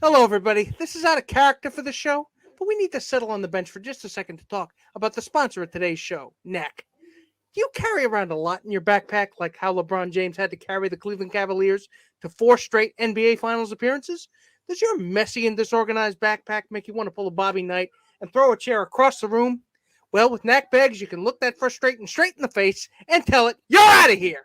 Hello, everybody. This is out of character for the show, but we need to settle on the bench for just a second to talk about the sponsor of today's show, Knack. Do you carry around a lot in your backpack like how LeBron James had to carry the Cleveland Cavaliers to 4 straight NBA Finals appearances? Does your messy and disorganized backpack make you want to pull a Bobby Knight and throw a chair across the room? Well, with Knack bags, you can look that frustrating straight in the face and tell it, you're out of here!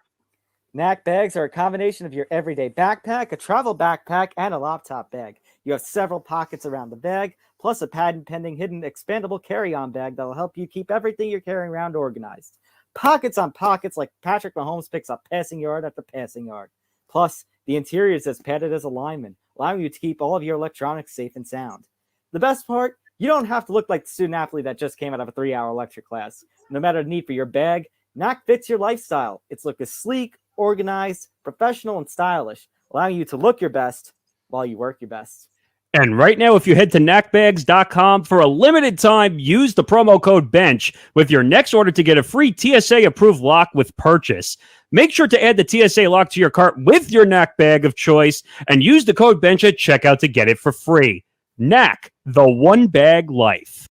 Knack bags are a combination of your everyday backpack, a travel backpack, and a laptop bag. You have several pockets around the bag, plus a patent-pending hidden expandable carry-on bag that will help you keep everything you're carrying around organized. Pockets on pockets like Patrick Mahomes picks up passing yard after passing yard. Plus, the interior is as padded as a lineman, allowing you to keep all of your electronics safe and sound. The best part, you don't have to look like the student athlete that just came out of a 3-hour lecture class. No matter the need for your bag, Knack fits your lifestyle. Its look is sleek, organized, professional, and stylish, allowing you to look your best while you work your best. And right now, if you head to knackbags.com for a limited time, use the promo code BENCH with your next order to get a free TSA-approved lock with purchase. Make sure to add the TSA lock to your cart with your Knack bag of choice and use the code BENCH at checkout to get it for free. Knack, the one-bag life.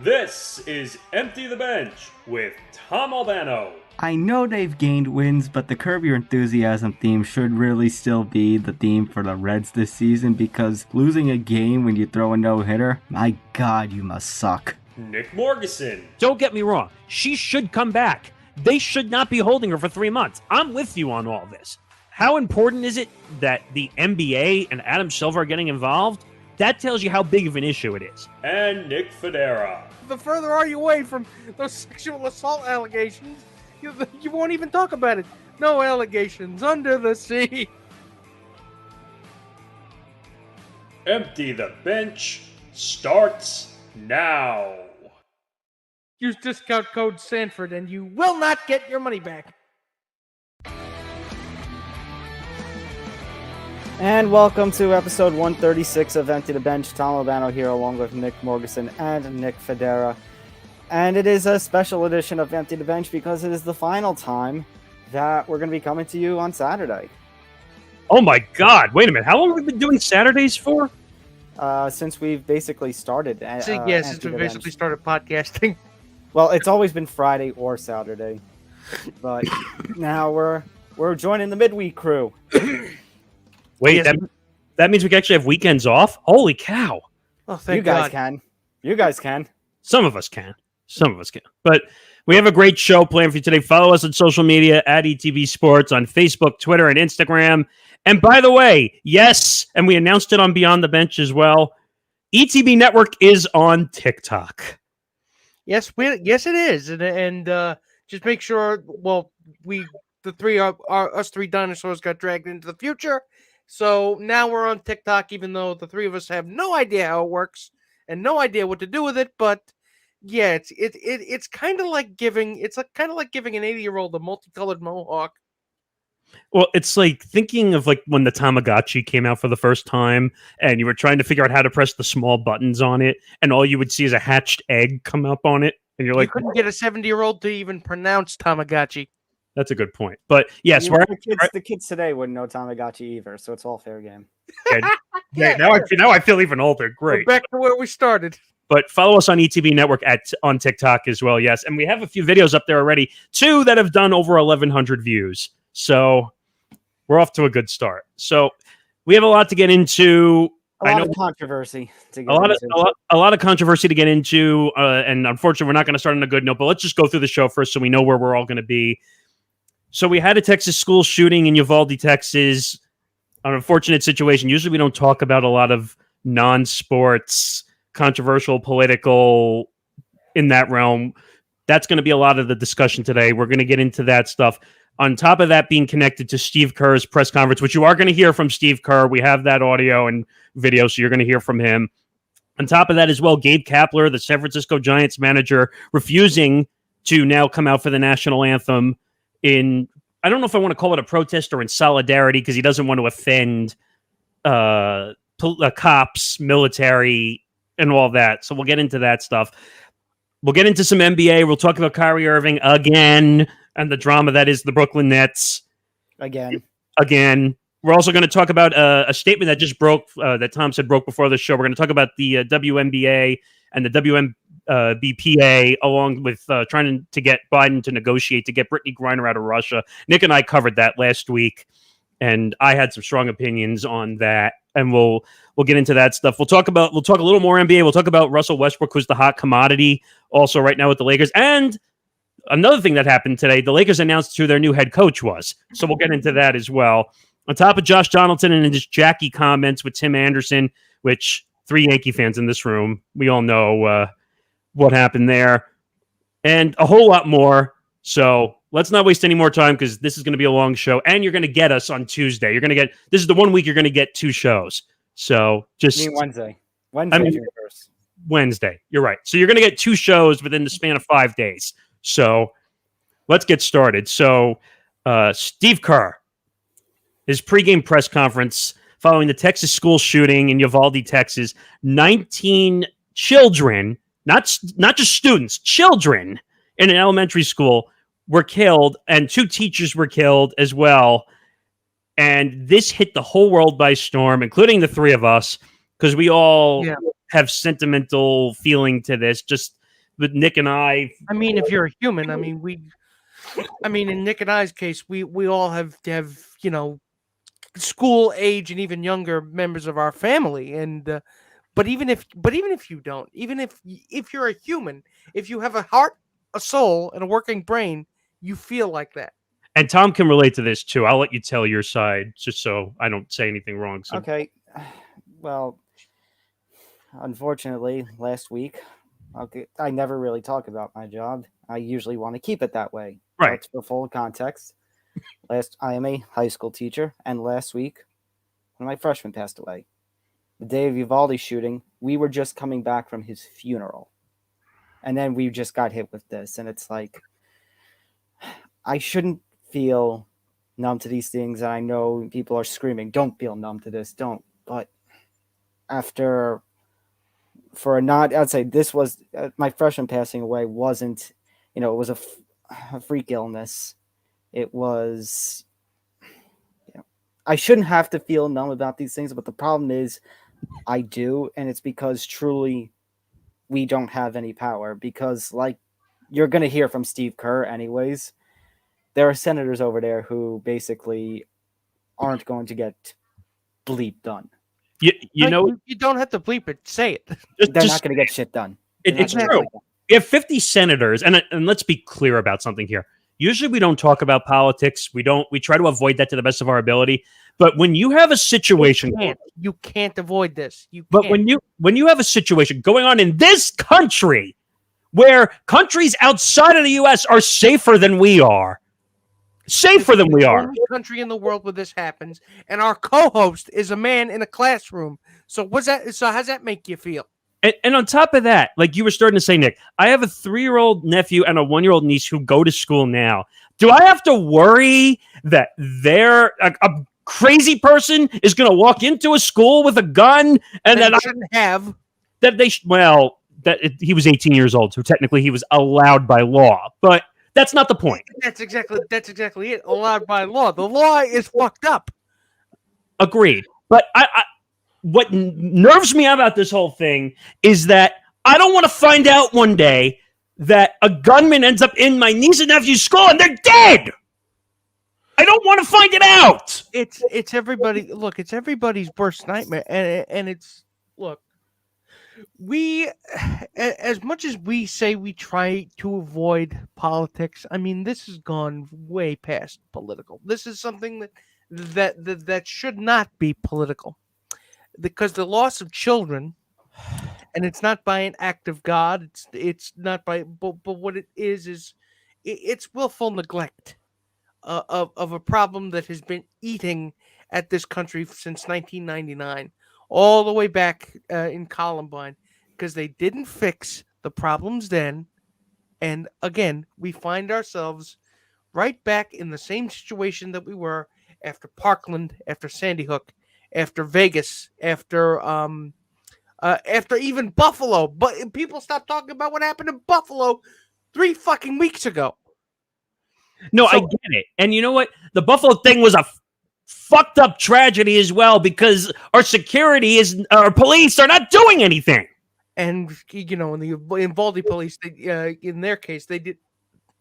This is Empty the Bench with Tom Albano. I know they've gained wins, but the Curb Your Enthusiasm theme should really still be the theme for the Reds this season, because losing a game when you throw a no-hitter, my God, you must suck. Nick Morgeson. Don't get me wrong. She should come back. They should not be holding her for 3 months. I'm with you on all this. How important is it that the NBA and Adam Silver are getting involved? That tells you how big of an issue it is. And Nick Federa. The further are you away from those sexual assault allegations, you won't even talk about it. No allegations under the sea. Empty the Bench starts now. Use discount code Sanford and you will not get your money back. And welcome to episode 136 of Empty the Bench. Tom Albano here along with Nick Morgeson and Nick Federa. And it is a special edition of Empty the Bench because it is the final time that we're going to be coming to you on Saturday. Oh my God. Wait a minute. How long have we been doing Saturdays for? Since we've basically started. Since we basically started podcasting. Well, it's always been Friday or Saturday. But now we're joining the midweek crew. Wait, that means we can actually have weekends off? Holy cow. Oh, thank you guys God. can. You guys can. Some of us can. Some of us can. But we have a great show planned for you today. Follow us on social media at ETB Sports on Facebook, Twitter, and Instagram. And by the way, yes, and we announced it on Beyond the Bench as well, ETB Network is on TikTok. Yes, it is. And just make sure, well, us three dinosaurs got dragged into the future. So now we're on TikTok, even though the three of us have no idea how it works and no idea what to do with it. But yeah, it's kind of like giving an 80-year-old a multicolored mohawk. Well, it's like thinking of like when the Tamagotchi came out for the first time and you were trying to figure out how to press the small buttons on it, and all you would see is a hatched egg come up on it, and you're like, you couldn't get a 70-year-old to even pronounce Tamagotchi. That's a good point. But yes, the kids today wouldn't know Tamagotchi either, so it's all fair game. Now I feel even older. Great. We're back to where we started. But follow us on ETB Network on TikTok as well, yes. And we have a few videos up there already, 2 that have done over 1,100 views. So we're off to a good start. So we have a lot to get into. A lot of controversy to get into. A lot of controversy to get into. And unfortunately, we're not going to start on a good note, but let's just go through the show first so we know where we're all going to be. So we had a Texas school shooting in Uvalde, Texas. An unfortunate situation. Usually we don't talk about a lot of non-sports, controversial, political in that realm. That's going to be a lot of the discussion today. We're going to get into that stuff. On top of that, being connected to Steve Kerr's press conference, which you are going to hear from Steve Kerr. We have that audio and video, so you're going to hear from him. On top of that as well, Gabe Kapler, the San Francisco Giants manager, refusing to now come out for the national anthem in, I don't know if I want to call it a protest or in solidarity, because he doesn't want to offend cops, military, and all that. So we'll get into that stuff. We'll get into some NBA. We'll talk about Kyrie Irving again and the drama that is the Brooklyn Nets. Again. We're also going to talk about a statement that just broke, that Tom said broke before the show. We're going to talk about the WNBA and the WNBPA, along with trying to get Biden to negotiate to get Brittany Griner out of Russia. Nick and I covered that last week, and I had some strong opinions on that, and we'll get into that stuff. We'll talk a little more NBA. We'll talk about Russell Westbrook, who's the hot commodity also right now with the Lakers. And another thing that happened today, the Lakers announced who their new head coach was. So we'll get into that as well. On top of Josh Donaldson and his Jackie comments with Tim Anderson, which 3 Yankee fans in this room, we all know what happened there, and a whole lot more. So let's not waste any more time, because this is going to be a long show, and you're going to get us on Tuesday. This is the 1 week you're going to get 2 shows. So just Wednesday. Wednesday. You're right. So you're going to get 2 shows within the span of 5 days. So let's get started. So Steve Kerr, his pregame press conference following the Texas school shooting in Uvalde, Texas. 19 children, not just students, children in an elementary school were killed, and 2 teachers were killed as well. And this hit the whole world by storm, including the 3 of us, because we all have sentimental feeling to this. Just with Nick and I. I mean, if you're a human, in Nick and I's case, we all have school age and even younger members of our family, and but even if you don't, even if you're a human, if you have a heart, a soul, and a working brain, you feel like that. And Tom can relate to this too. I'll let you tell your side, just so I don't say anything wrong. So. Okay, well, unfortunately, last week, I never really talk about my job. I usually want to keep it that way. Right. That's for full context. I am a high school teacher, and last week, one of my freshmen passed away. The day of Uvalde shooting, we were just coming back from his funeral. And then we just got hit with this, and it's like, I shouldn't feel numb to these things, and I know people are screaming, don't feel numb to this, don't. But I'd say this was, my freshman passing away wasn't, it was a freak illness. It was, I shouldn't have to feel numb about these things, but the problem is I do, and it's because truly we don't have any power, because like you're going to hear from Steve Kerr anyways, there are senators over there who basically aren't going to get bleep done. You don't have to bleep it, say it. They're not going to get shit done. It's true. We have 50 senators, and let's be clear about something here. Usually we don't talk about politics. We try to avoid that to the best of our ability. But when you have a situation, you can't avoid this. When you have a situation going on in this country where countries outside of the U.S. are safer than we are, the only country in the world where this happens, and our co-host is a man in a classroom. So how does that make you feel? And on top of that, like you were starting to say, Nick, I have a 3-year-old nephew and a 1-year-old niece who go to school now. Do I have to worry that they're a crazy person is going to walk into a school with a gun and that I shouldn't have? He was 18 years old, so technically he was allowed by law, but that's not the point. That's exactly it. Allowed by law. The law is fucked up. Agreed. But what nerves me about this whole thing is that I don't want to find out one day that a gunman ends up in my niece and nephew's school and they're dead. I don't want to find it out. It's everybody. Look, it's everybody's worst nightmare, and it's look. We, as much as we say we try to avoid politics, I mean, this has gone way past political. This is something that should not be political, because the loss of children, and it's not by an act of God. It's not by, but what it is it's willful neglect of a problem that has been eating at this country since 1999. All the way back in Columbine, because they didn't fix the problems then. And again, we find ourselves right back in the same situation that we were after Parkland, after Sandy Hook, after Vegas, after even Buffalo. But people stopped talking about what happened in Buffalo 3 fucking weeks ago. No, I get it. And you know what? The Buffalo thing was fucked up tragedy as well because our police are not doing anything. And in the Uvalde police, in their case, they did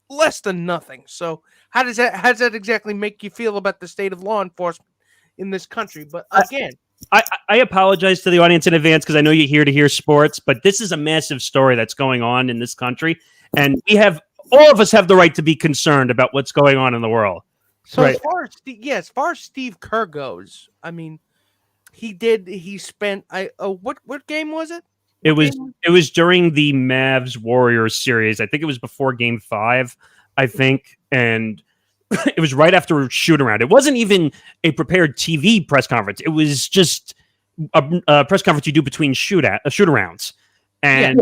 less than nothing. So how does that exactly make you feel about the state of law enforcement in this country? But again, I apologize to the audience in advance because I know you're here to hear sports, but this is a massive story that's going on in this country, and all of us have the right to be concerned about what's going on in the world. so Right. as far as Steve Kerr goes, I mean, he spent what game was it? It was during the Mavs Warriors series. I think it was before Game 5, I think, and it was right after a shoot around. It wasn't even a prepared TV press conference. It was just a press conference you do between shoot arounds. And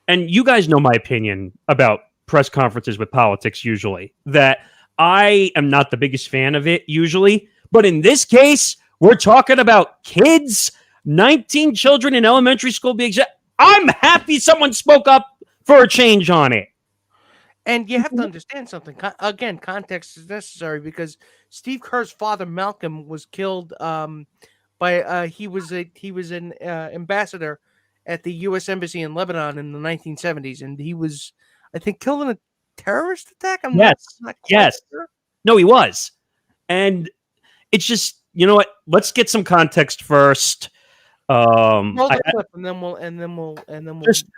and you guys know my opinion about press conferences with politics usually, that I am not the biggest fan of it usually. But in this case, we're talking about kids, 19 children in elementary school. I'm happy someone spoke up for a change on it. And you have to understand something. Again, context is necessary because Steve Kerr's father, Malcolm, was killed by he was an ambassador at the U.S. Embassy in Lebanon in the 1970s, and he was, I think, killed in a terrorist attack. Yes. Sure. No, he was. And it's just, you know what? Let's get some context first. Roll the clip, and then we'll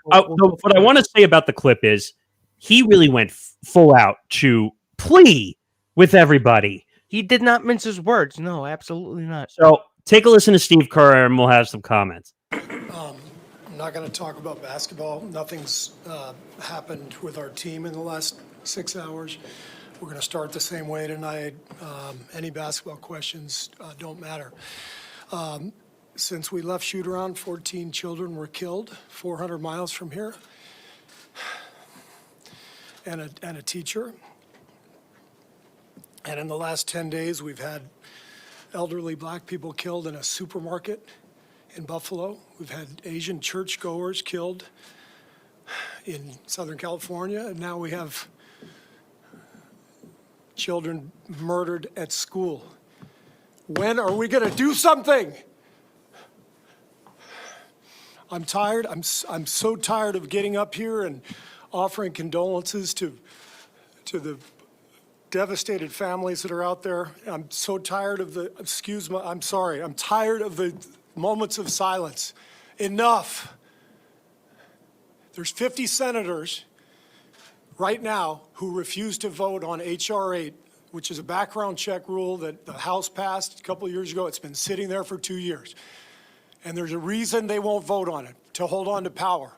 what I want to say about the clip is he really went full out to plea with everybody. He did not mince his words. No, absolutely not. So take a listen to Steve Kerr, and we'll have some comments. I'm not going to talk about basketball. Nothing's happened with our team in the last 6 hours. We're going to start the same way tonight. Any basketball questions don't matter. Since we left shoot-around, 14 children were killed 400 miles from here, and a teacher. And in the last 10 days, we've had elderly black people killed in a supermarket in Buffalo. We've had Asian churchgoers killed in Southern California, and now we have children murdered at school. When are we going to do something? I'm tired. I'm so tired of getting up here and offering condolences to the devastated families that are out there. I'm so tired of I'm tired of the moments of silence. Enough. There's 50 senators right now who refuse to vote on H.R. 8, which is a background check rule that the House passed a couple of years ago. It's been sitting there for 2 years. And there's a reason they won't vote on it, to hold on to power.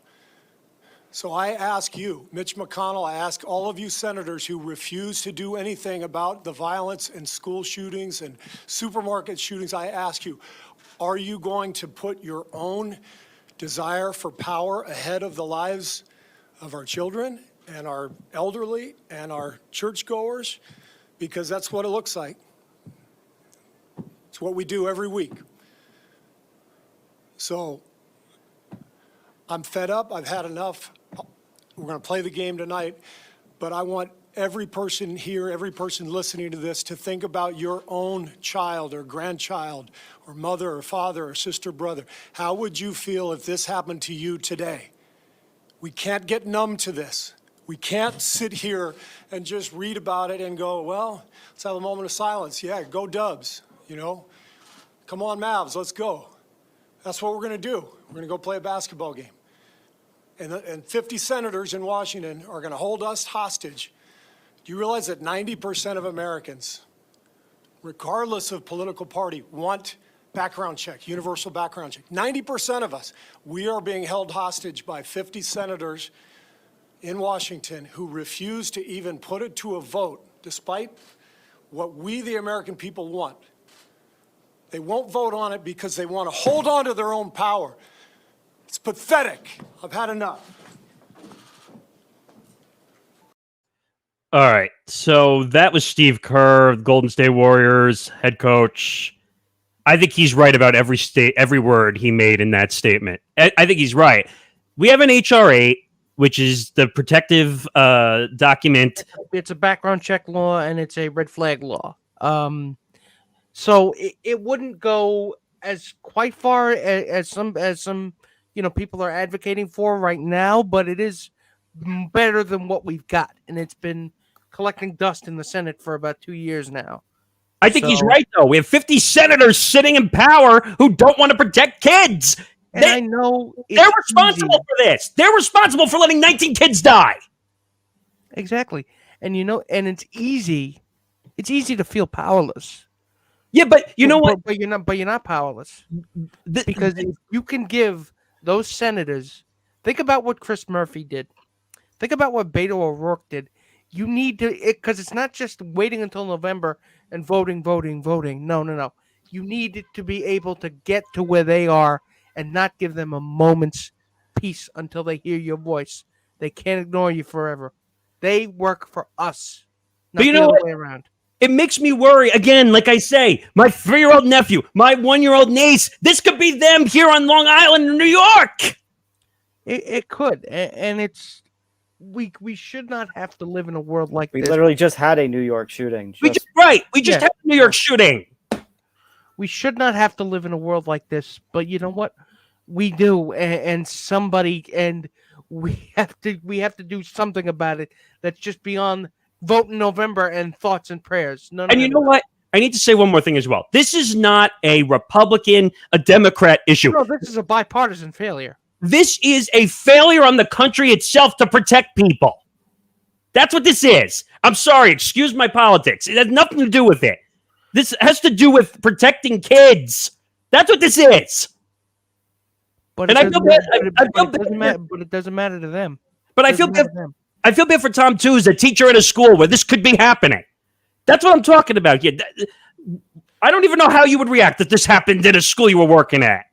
So I ask you, Mitch McConnell, I ask all of you senators who refuse to do anything about the violence and school shootings and supermarket shootings, I ask you, are you going to put your own desire for power ahead of the lives of our children and our elderly and our churchgoers? Because that's what it looks like. It's what we do every week. So I'm fed up. I've had enough. We're going to play the game tonight, but I want every person here, every person listening to this to think about your own child or grandchild or mother or father or sister, brother. How would you feel if this happened to you today? We can't get numb to this. We can't sit here and just read about it and go, well, let's have a moment of silence. Yeah, go Dubs, you know. Come on, Mavs, let's go. That's what we're going to do. We're going to go play a basketball game. And 50 senators in Washington are going to hold us hostage. Do you realize that 90% of Americans, regardless of political party, want background check, universal background check? 90% of us, we are being held hostage by 50 senators in Washington who refuse to even put it to a vote, despite what we, the American people, want. They won't vote on it because they want to hold on to their own power. It's pathetic. I've had enough. All right. So that was Steve Kerr, Golden State Warriors head coach. I think he's right about every word he made in that statement. I think he's right. We have an H.R. 8, which is the protective document. It's a background check law, and it's a red flag law. So it wouldn't go as quite far as some people are advocating for right now, but it is better than what we've got, and it's been collecting dust in the Senate for about 2 years now. I think he's So- right, though. We have 50 senators sitting in power who don't want to protect kids. And I know They're responsible for this. They're responsible for letting 19 kids die. Exactly. And and it's easy to feel powerless. Yeah, but you know what? But you're not powerless. Because if you can give those senators, think about what Chris Murphy did. Think about what Beto O'Rourke did. You need to, because it's not just waiting until November and voting. No. You need to be able to get to where they are and not give them a moment's peace until they hear your voice. They can't ignore you forever. They work for us, not But you the know other what? way around. It makes me worry. Again, like I say, my 3-year-old nephew, my 1-year-old niece, this could be them here on Long Island in New York. It could, and it's we should not have to live in a world like We this. literally just had a New York shooting. We just had a New York shooting. We should not have to live in a world like this, but you know what? We do, and we have to do something about it that's just beyond vote in November and thoughts and prayers. No, And you know what? I need to say one more thing as well. This is not a Republican, a Democrat issue. No, this is a bipartisan failure. This is a failure on the country itself to protect people. That's what this is. I'm sorry. Excuse my politics. It has nothing to do with it. This has to do with protecting kids. That's what this is. But And it I feel doesn't bad. matter- I but feel it doesn't bad. matter. But it doesn't matter to them. But I It feel doesn't bad. matter to them. I feel bad for Tom too, as a teacher at a school where this could be happening. That's what I'm talking about here. I don't even know how you would react if this happened at a school you were working at.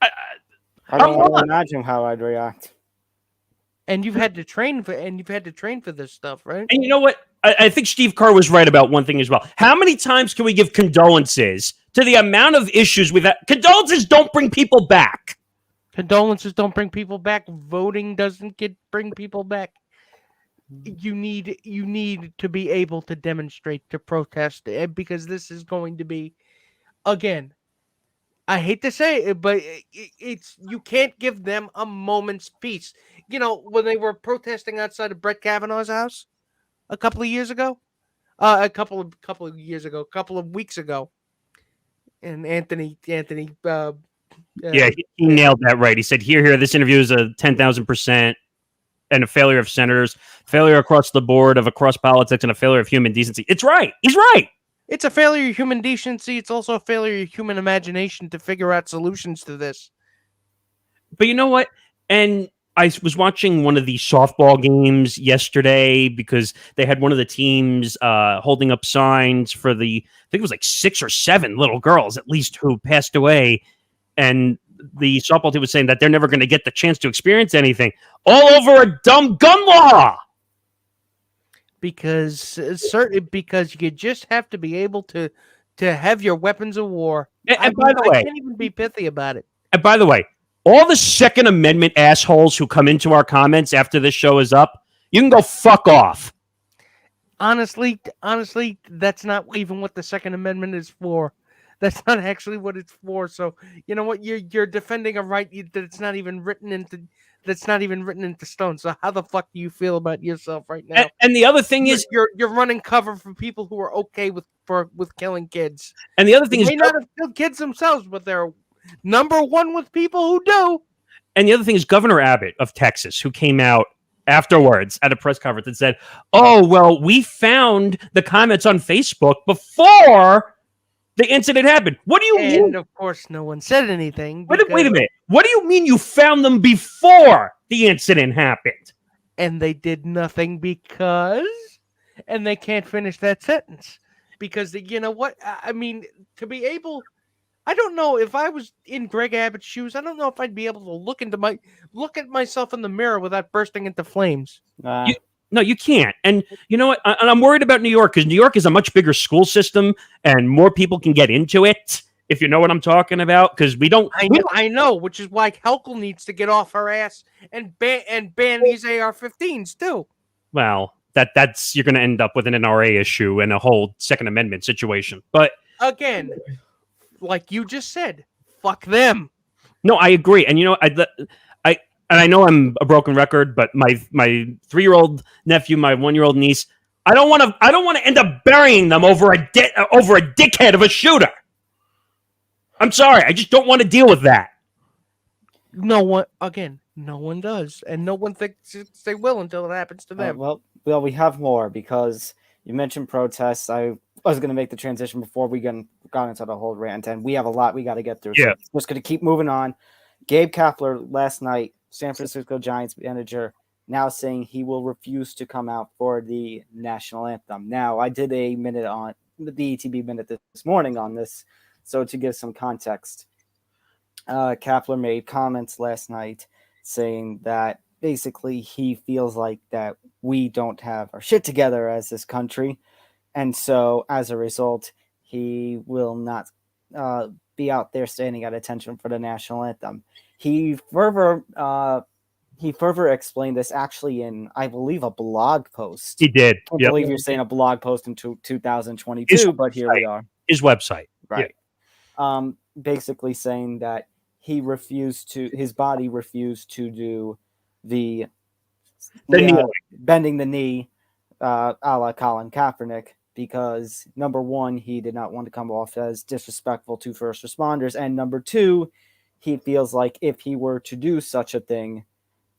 I don't I'm want not. to imagine how I'd react. And you've had to train for this stuff, right? And you know what? I think Steve Kerr was right about one thing as well. How many times can we give condolences to the amount of issues we've had? Condolences don't bring people back. Condolences don't bring people back. Voting doesn't bring people back. You need to be able to demonstrate, to protest, because this is going to be, again, I hate to say it, but it's you can't give them a moment's peace. You know, when they were protesting outside of Brett Kavanaugh's house a couple of years ago, a couple of weeks ago, and Anthony. Yeah, he nailed that right. He said, here, this interview is a 10,000% and a failure of senators, failure across the board of across politics, and a failure of human decency. It's right. He's right. It's a failure of human decency. It's also a failure of human imagination to figure out solutions to this. But you know what? And I was watching one of the softball games yesterday because they had one of the teams holding up signs for I think it was like 6 or 7 little girls at least who passed away. And the softball team was saying that they're never going to get the chance to experience anything all over a dumb gun law. Because you just have to be able to have your weapons of war. And by the way, I can't even be pithy about it. And by the way, all the Second Amendment assholes who come into our comments after this show is up, you can go fuck off. Honestly, that's not even what the Second Amendment is for. That's not actually what it's for. So you know what? You're defending a right that it's not even written into stone. So how the fuck do you feel about yourself right now? And the other thing is, you're running cover for people who are okay with killing kids. And the other thing they is, may not have killed kids themselves, but they're number one with people who do. And the other thing is, Governor Abbott of Texas, who came out afterwards at a press conference and said, "Oh well, we found the comments on Facebook before the incident happened." What do you mean? And of course, no one said anything. Wait a minute. What do you mean you found them before the incident happened? And they did nothing because, and they can't finish that sentence because you know what? I mean, to be able, I don't know if I was in Greg Abbott's shoes. I don't know if I'd be able to look at myself in the mirror without bursting into flames. No, you can't. And you know what? And I'm worried about New York because New York is a much bigger school system and more people can get into it, if you know what I'm talking about. Because I know, which is why Helkel needs to get off her ass and ban these AR-15s too. Well, that's you're going to end up with an NRA issue and a whole Second Amendment situation. But again, like you just said, fuck them. no, I agree. And I know I'm a broken record, but my 3-year-old nephew, my 1-year-old niece, I don't want to end up burying them over a dickhead of a shooter. I'm sorry, I just don't want to deal with that. No one does, and no one thinks they will until it happens to them. Well, we have more because you mentioned protests. I was going to make the transition before we got into the whole rant, and we have a lot we got to get through. Yeah. So just going to keep moving on. Gabe Kapler last night, San Francisco Giants manager, now saying he will refuse to come out for the national anthem. Now, I did a minute on the ETB minute this morning on this, so to give some context, Kapler made comments last night saying that basically he feels like that we don't have our shit together as this country, and so as a result, he will not be out there standing at attention for the national anthem. He further explained this actually in, I believe, a blog post. He did. I believe you're saying a blog post in 2022, but here we are. His website. Right. Yeah. Basically saying that his body refused to do the bending the knee a la Colin Kaepernick because, number one, he did not want to come off as disrespectful to first responders, and number two, he feels like if he were to do such a thing,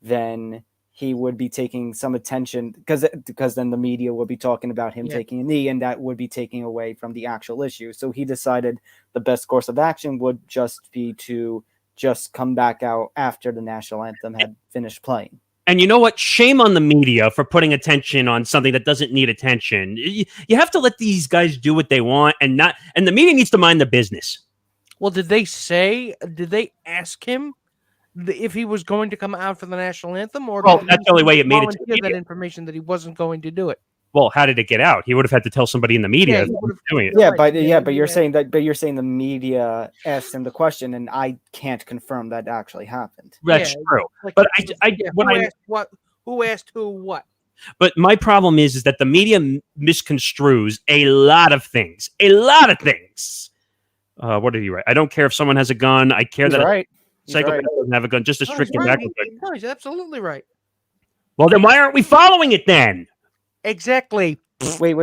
then he would be taking some attention because then the media would be talking about him taking a knee, and that would be taking away from the actual issue. So he decided the best course of action would just be to just come back out after the national anthem had finished playing. And you know what? Shame on the media for putting attention on something that doesn't need attention. You have to let these guys do what they want, and the media needs to mind the business. Well, did they ask him if he was going to come out for the national anthem, or that's the only way it made it to the volunteer that media. information that he wasn't going to do it? Well, how did it get out? He would have had to tell somebody in the media that he was doing it. Yeah, but you're saying the media asked him the question, and I can't confirm that actually happened. That's true. But who asked who what? But my problem is that the media misconstrues a lot of things. A lot of things. What did he write? I don't care if someone has a gun. I care that a psychopath doesn't have a gun. Just to strict it back. No, he's absolutely right. Well, then why aren't we following it then? Exactly. Wait.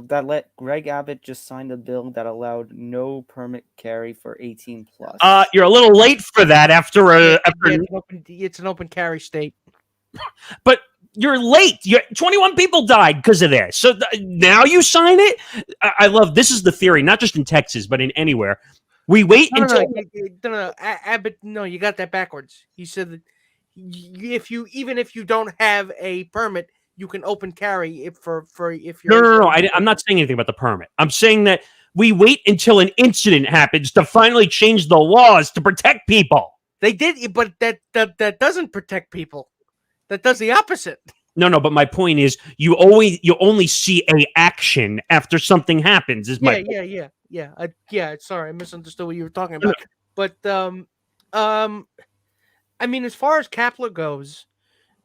That let Greg Abbott just sign a bill that allowed no permit carry for 18 plus. You're a little late for that after it's an open carry state. But you're late. 21 people died because of this. So now you sign it? I love this is the theory, not just in Texas, but in anywhere. We wait until no. Abbott, no, you got that backwards. He said that if you don't have a permit, you can open carry if you're No. I'm not saying anything about the permit. I'm saying that we wait until an incident happens to finally change the laws to protect people. They did, but that doesn't protect people. That does the opposite. No, but my point is you only see a action after something happens. Yeah. Sorry, I misunderstood what you were talking about. But I mean, as far as Kapler goes,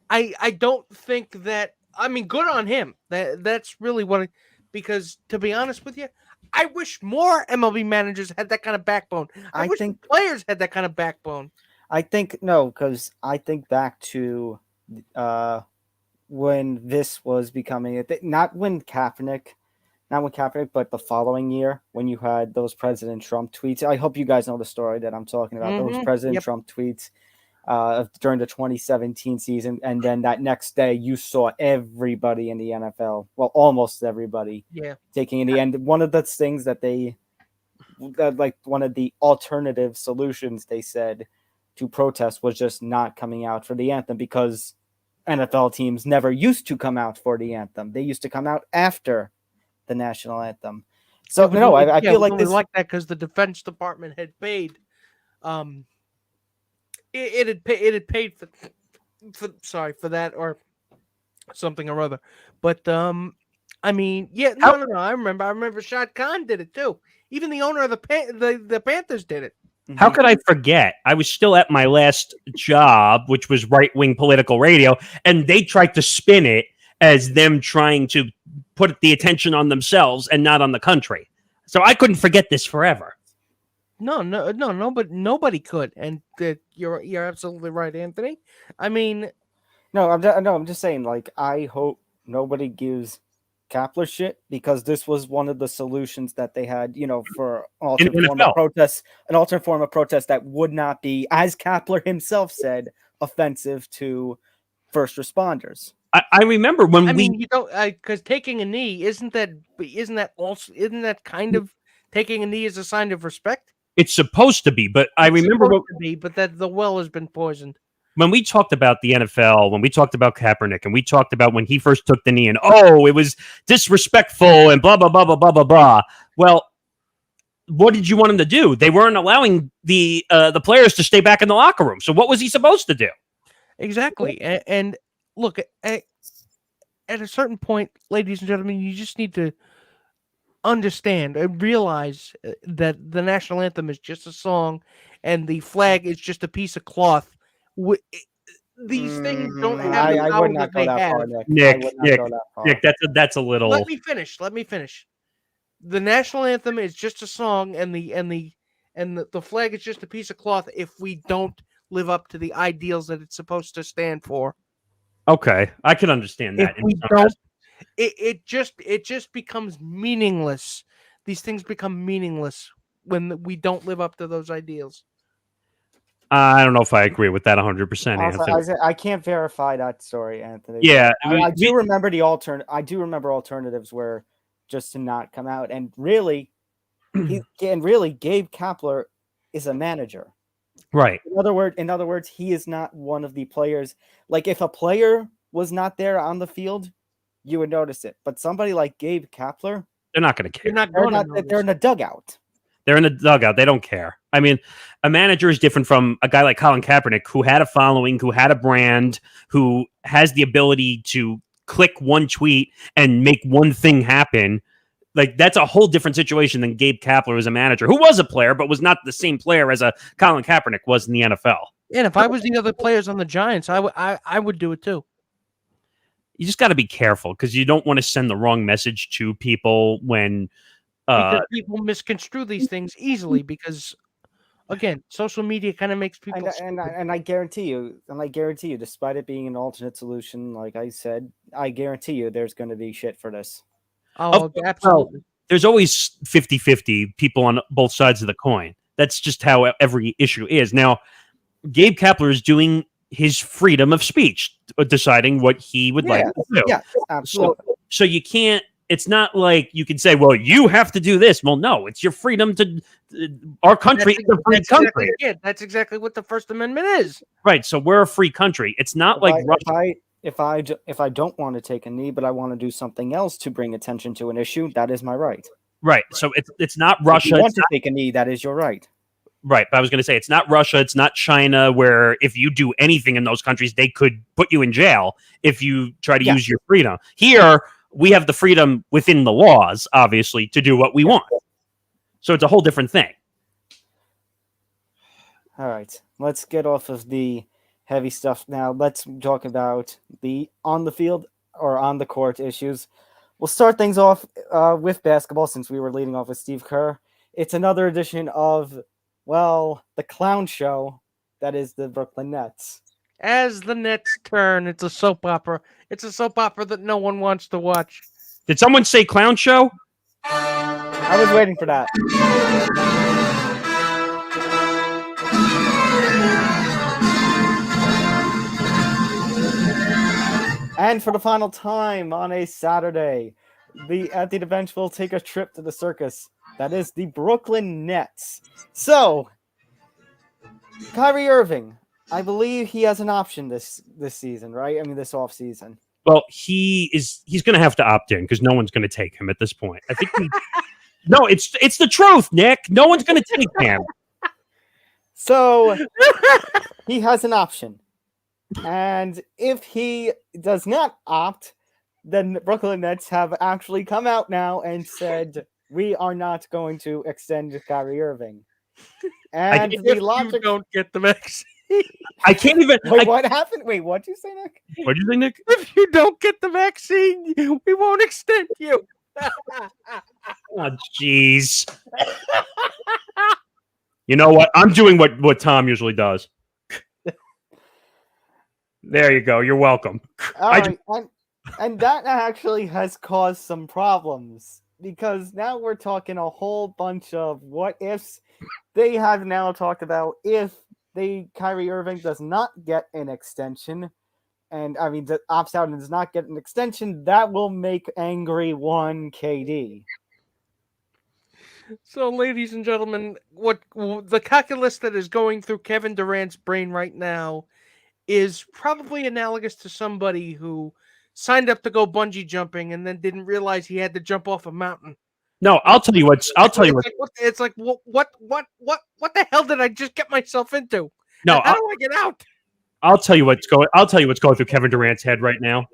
I don't think that. I mean, good on him. That's really what. Because to be honest with you, I wish more MLB managers had that kind of backbone. I wish players had that kind of backbone. I think because I think back to when this was becoming a thing, not when Kaepernick, but the following year when you had those President Trump tweets. I hope you guys know the story that I'm talking about. Those President Trump tweets during the 2017 season, and then that next day you saw everybody in the NFL, well, almost everybody, taking in the end. One of the things that one of the alternative solutions they said to protest was just not coming out for the anthem, because NFL teams never used to come out for the anthem. They used to come out after the national anthem. So I feel like this like that because the Defense Department had paid. It had paid for that or something or other. But I mean, no. I remember Shad Khan did it too. Even the owner of the Panthers did it. How could I forget? I was still at my last job, which was right-wing political radio, and they tried to spin it as them trying to put the attention on themselves and not on the country. So I couldn't forget this forever. No, but nobody could, and you're absolutely right, Anthony. I mean, I'm just saying, like, I hope nobody gives Kapler shit, because this was one of the solutions that they had, for an alternate form of protest, that would not be, as Kapler himself said, offensive to first responders. I remember when you don't, because taking a knee isn't that kind of taking a knee is a sign of respect? It's supposed to be, but I remember that the well has been poisoned. When we talked about the NFL, when we talked about Kaepernick, and we talked about when he first took the knee, and it was disrespectful and blah blah blah blah blah blah blah. Well, what did you want him to do? They weren't allowing the players to stay back in the locker room. So what was he supposed to do? Exactly. And look, at a certain point, ladies and gentlemen, you just need to understand and realize that the national anthem is just a song, and the flag is just a piece of cloth. These things don't have the power that they have. Nick, that's a little. Let me finish. The national anthem is just a song, and the flag is just a piece of cloth if we don't live up to the ideals that it's supposed to stand for. Okay, I can understand that. If we don't, it just becomes meaningless. These things become meaningless when we don't live up to those ideals. I don't know if I agree with that 100%. Anthony. I can't verify that story, Anthony. Yeah, I do remember alternatives were just to not come out, and really, Gabe Kapler is a manager, right? In other words, he is not one of the players. Like, if a player was not there on the field, you would notice it. But somebody like Gabe Kapler, they're not going to care. They're in a dugout. They're in the dugout. They don't care. I mean, a manager is different from a guy like Colin Kaepernick, who had a following, who had a brand, who has the ability to click one tweet and make one thing happen. Like, that's a whole different situation than Gabe Kapler as a manager, who was a player, but was not the same player as a Colin Kaepernick was in the NFL. And if I was the other players on the Giants, I would do it too. You just got to be careful, because you don't want to send the wrong message to people when because people misconstrue these things easily, because again, social media kind of makes people and I guarantee you, despite it being an alternate solution, like I said, I guarantee you there's going to be shit for this. Oh, absolutely. There's always 50-50 people on both sides of the coin. That's just how every issue is. Now, Gabe Kapler is doing his freedom of speech, deciding what he would like to do. Yeah, absolutely. So you can't, it's not like you can say, well, you have to do this. Well, no, it's your freedom to, our country is a free country. That's exactly what the First Amendment is. Right. So we're a free country. It's not if I don't want to take a knee, but I want to do something else to bring attention to an issue, that is my right. Right. So it's not Russia. If you want to take a knee, that is your right. Right. But I was going to say, it's not Russia. It's not China, where if you do anything in those countries, they could put you in jail if you try to use your freedom. Here, we have the freedom within the laws, obviously, to do what we want. So it's a whole different thing. All right. Let's get off of the heavy stuff now. Let's talk about the on the field or on the court issues. We'll start things off with basketball, since we were leading off with Steve Kerr. It's another edition of, well, the clown show that is the Brooklyn Nets. As the Nets turn, it's a soap opera. It's a soap opera that no one wants to watch. Did someone say clown show? I was waiting for that. And for the final time on a Saturday, the Empty the Bench will take a trip to the circus. That is the Brooklyn Nets. So, Kyrie Irving, I believe he has an option this season, right? I mean, this offseason. Well, he's going to have to opt in, because no one's going to take him at this point. I think no, it's the truth, Nick. No one's going to take him. So he has an option. And if he does not opt, then the Brooklyn Nets have actually come out now and said, we are not going to extend Kyrie Irving. And if you don't get the vaccine. I can't even. Wait, what happened? Wait, what'd you say, Nick? What do you think, Nick? If you don't get the vaccine, we won't extend you. Oh, jeez. You know what? I'm doing what Tom usually does. There you go. You're welcome. All right, and that actually has caused some problems because now we're talking a whole bunch of what ifs. They have now talked about if Kyrie Irving does not get an extension, and I mean opts out and does not get an extension, that will make angry one KD. So, ladies and gentlemen, what the calculus that is going through Kevin Durant's brain right now is probably analogous to somebody who signed up to go bungee jumping and then didn't realize he had to jump off a mountain. No, I'll tell you what. It's like what the hell did I just get myself into? No, how do I get out? I'll tell you what's going through Kevin Durant's head right now.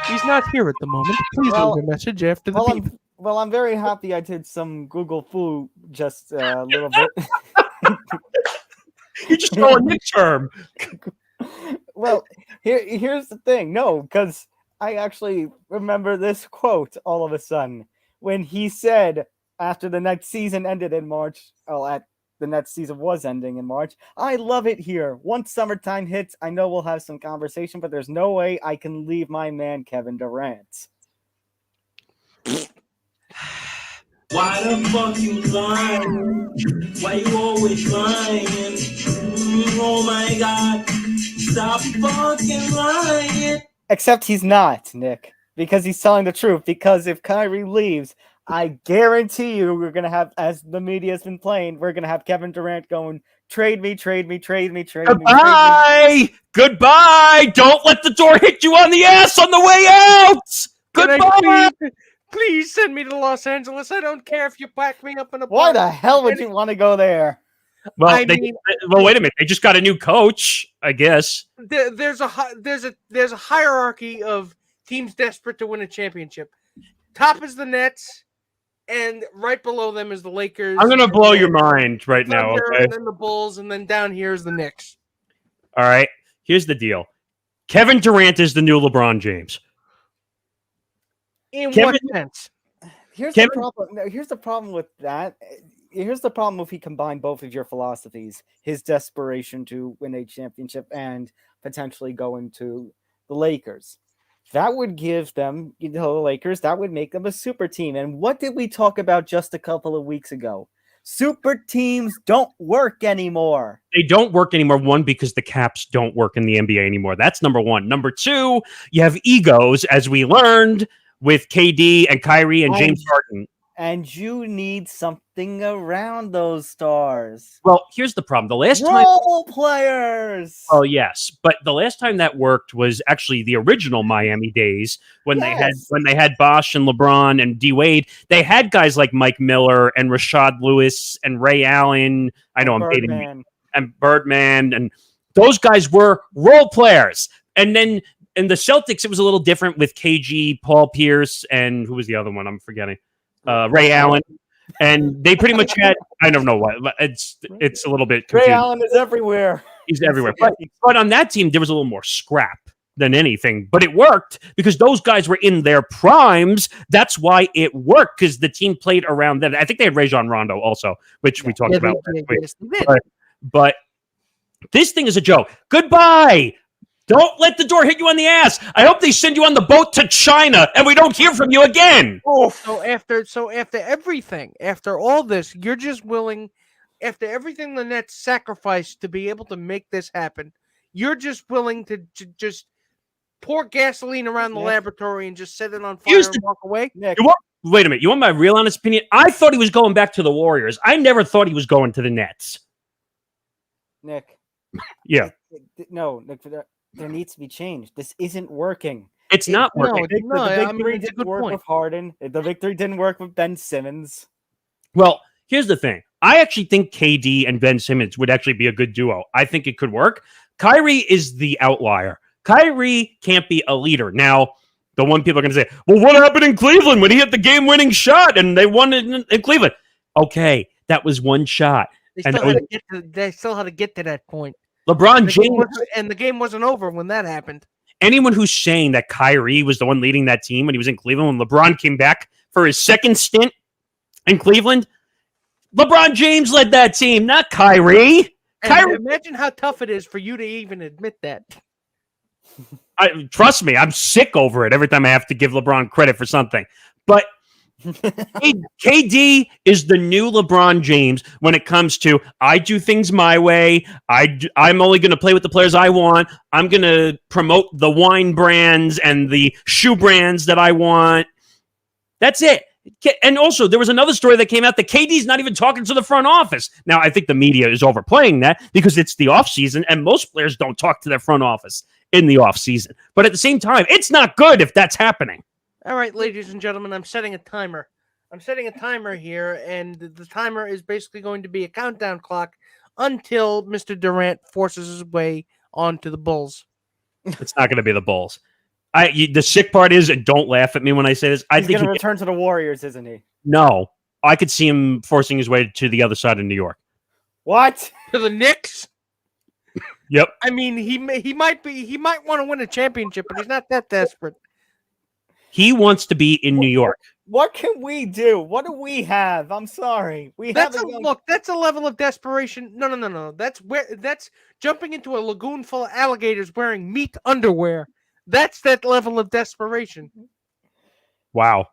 He's not here at the moment. Please leave a message after the beep. I'm very happy I did some Google foo just a little bit. You just throw a Nick term. Well, here's the thing. No, because I actually remember this quote all of a sudden when he said after the next season ended in March. The next season was ending in March. I love it here. Once summertime hits, I know we'll have some conversation, but there's no way I can leave my man Kevin Durant. Why the fuck you lying? Why you always lying? Oh my God. Stop fucking lying. Except he's not, Nick, because he's telling the truth. Because if Kyrie leaves, I guarantee you we're going to have, as the media's been playing, we're going to have Kevin Durant going, trade me. Goodbye. Goodbye. Don't let the door hit you on the ass on the way out. Goodbye. Please send me to Los Angeles. I don't care if you pack me up in a Why the hell would you want to go there? Well, wait a minute. They just got a new coach, I guess. There's a hierarchy of teams desperate to win a championship. Top is the Nets, and right below them is the Lakers. I'm gonna blow your mind right now, okay? And then the Bulls, and then down here is the Knicks. All right. Here's the deal. Kevin Durant is the new LeBron James. In what sense? Here's the problem. No, here's the problem with that. Here's the problem if we combine both of your philosophies: his desperation to win a championship and potentially going to the Lakers. That would give them, the Lakers, that would make them a super team. And what did we talk about just a couple of weeks ago? Super teams don't work anymore. They don't work anymore, one, because the caps don't work in the NBA anymore. That's number one. Number two, you have egos, as we learned with KD and Kyrie and James Harden. And you need something around those stars. Well, here's the problem. The last Role players. Oh, yes. But the last time that worked was actually the original Miami days when they had Bosh and LeBron and D Wade. They had guys like Mike Miller and Rashad Lewis and Ray Allen. I know I'm dating and Birdman, and those guys were role players. And then in the Celtics, it was a little different with KG, Paul Pierce, and who was the other one? I'm forgetting. Ray Allen, and they pretty much had, I don't know what, it's a little bit confusing. Ray Allen is everywhere. He's everywhere. But on that team, there was a little more scrap than anything, but it worked because those guys were in their primes. That's why it worked, because the team played around them. I think they had Rajon Rondo also, which we talked about last week. But this thing is a joke. Goodbye. Don't let the door hit you on the ass. I hope they send you on the boat to China and we don't hear from you again. So after everything, after all this, you're just willing, after everything the Nets sacrificed to be able to make this happen, you're just willing to just pour gasoline around the laboratory and just set it on fire and walk away? Wait a minute. You want my real honest opinion? I thought he was going back to the Warriors. I never thought he was going to the Nets. Nick. Yeah. No, Nick, there needs to be change. This isn't working. It's not working. The victory didn't work with Harden. The victory didn't work with Ben Simmons. Well, here's the thing. I actually think KD and Ben Simmons would actually be a good duo. I think it could work. Kyrie is the outlier. Kyrie can't be a leader. Now, the one people are going to say, well, what happened in Cleveland when he hit the game-winning shot and they won in Cleveland? Okay, that was one shot. They And still had to get to that point. LeBron James, And the game wasn't over when that happened. anyone who's saying that Kyrie was the one leading that team when he was in Cleveland, when LeBron came back for his second stint in Cleveland, LeBron James led that team, not Kyrie. And imagine how tough it is for you to even admit that. Trust me, I'm sick over it every time I have to give LeBron credit for something. But KD is the new LeBron James when it comes to, I do things my way. I'm only going to play with the players I want. I'm going to promote the wine brands and the shoe brands that I want. That's it. And also, there was another story that came out that KD's not even talking to the front office. Now, I think the media is overplaying that because it's the offseason, and most players don't talk to their front office in the offseason. But at the same time, it's not good if that's happening. All right, ladies and gentlemen, I'm setting a timer. I'm setting a timer here, and the timer is basically going to be a countdown clock until Mr. Durant forces his way onto the Bulls. It's not going to be the Bulls. The sick part is, and don't laugh at me when I say this, I He's think going to return to the Warriors, isn't he? No, I could see him forcing his way to the other side of New York. What? To the Knicks? Yep. I mean, he might want to win a championship, but he's not that desperate. He wants to be in New York. What can we do? What do we have? I'm sorry. That's a level of desperation. No. That's jumping into a lagoon full of alligators wearing meat underwear. That's that level of desperation. Wow.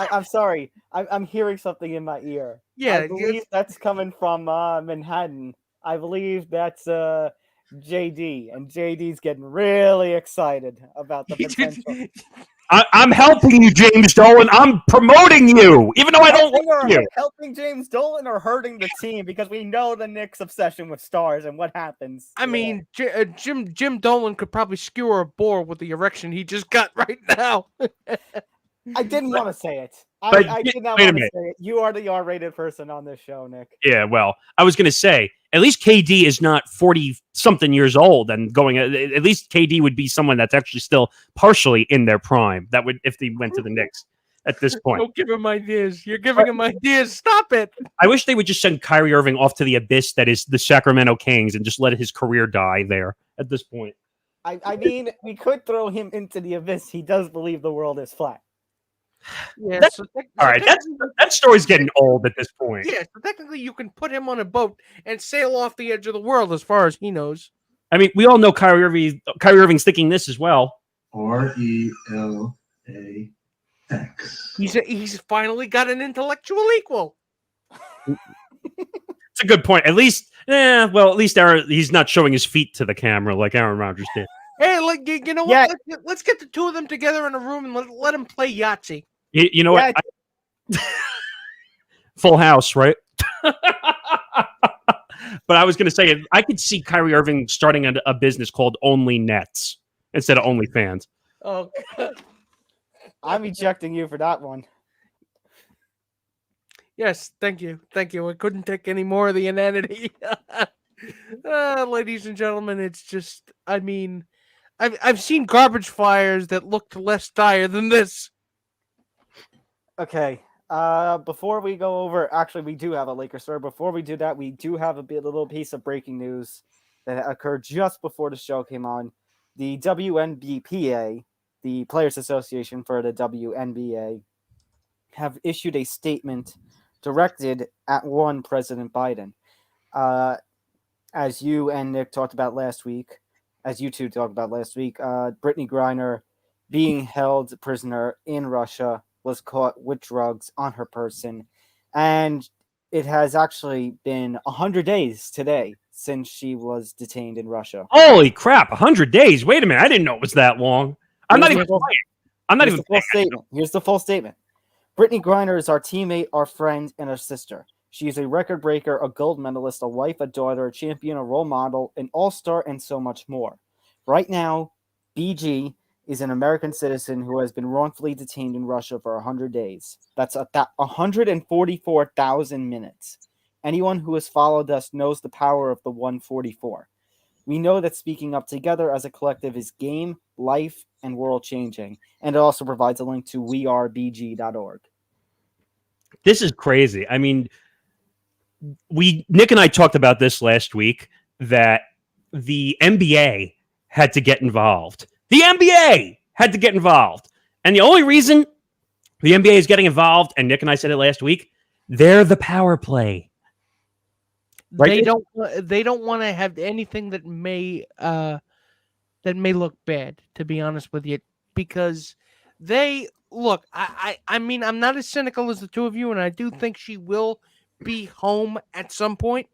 I'm sorry. I'm hearing something in my ear. Yeah, I believe that's coming from Manhattan. I believe that's JD, and JD's getting really excited about the potential. I'm helping you, James Dolan. I'm promoting you, even though I don't like you. Helping James Dolan or hurting the team, because we know the Knicks' obsession with stars and what happens. I mean, Jim Dolan could probably skewer a boar with the erection he just got right now. I didn't want to say it. But I did not wait a want to minute. say it. You are the R-rated person on this show, Nick. Yeah, well, I was going to say, at least KD is not 40-something years old and going. At least KD would be someone that's actually still partially in their prime. That would, if they went to the Knicks at this point. Don't give him ideas. You're giving him ideas. Stop it. I wish they would just send Kyrie Irving off to the abyss that is the Sacramento Kings and just let his career die there at this point. I mean, we could throw him into the abyss. He does believe the world is flat. Yeah. All right, that story's getting old at this point. Yeah, so technically you can put him on a boat and sail off the edge of the world as far as he knows. I mean, we all know Kyrie Irving's thinking this as well. RELAX. He's finally got an intellectual equal. It's a good point. At least Aaron, he's not showing his feet to the camera like Aaron Rodgers did. Hey, you know what? Let's get the two of them together in a room and let them play Yahtzee. You know what? Full house, right? But I was going to say, I could see Kyrie Irving starting a business called Only Nets instead of Only Fans. Oh, God. I'm ejecting you for that one. Yes, thank you. I couldn't take any more of the inanity. Ladies and gentlemen, it's just, I mean, I've seen garbage fires that looked less dire than this. Okay. Before we go over, actually, we do have a Lakers story. Before we do that, we do have a little piece of breaking news that occurred just before the show came on. The WNBPA, the Players Association for the WNBA, have issued a statement directed at one President Biden. As you and Nick talked about last week, Brittany Griner being held prisoner in Russia was caught with drugs on her person. And it has actually been 100 days today since she was detained in Russia. Holy crap, 100 days. Wait a minute. I didn't know it was that long. Here's the full statement. Brittany Griner is our teammate, our friend, and our sister. She is a record breaker, a gold medalist, a wife, a daughter, a champion, a role model, an all-star, and so much more. Right now, BG is an American citizen who has been wrongfully detained in Russia for 100 days. That's 144,000 minutes. Anyone who has followed us knows the power of the 144. We know that speaking up together as a collective is game, life, and world-changing. And it also provides a link to wearebg.org. This is crazy. I mean, Nick and I talked about this last week, that the NBA had to get involved. The NBA had to get involved. And the only reason the NBA is getting involved, and Nick and I said it last week, they're the power play. Right? They don't want to have anything that may look bad, to be honest with you, because they look. I mean, I'm not as cynical as the two of you, and I do think she will be home at some point,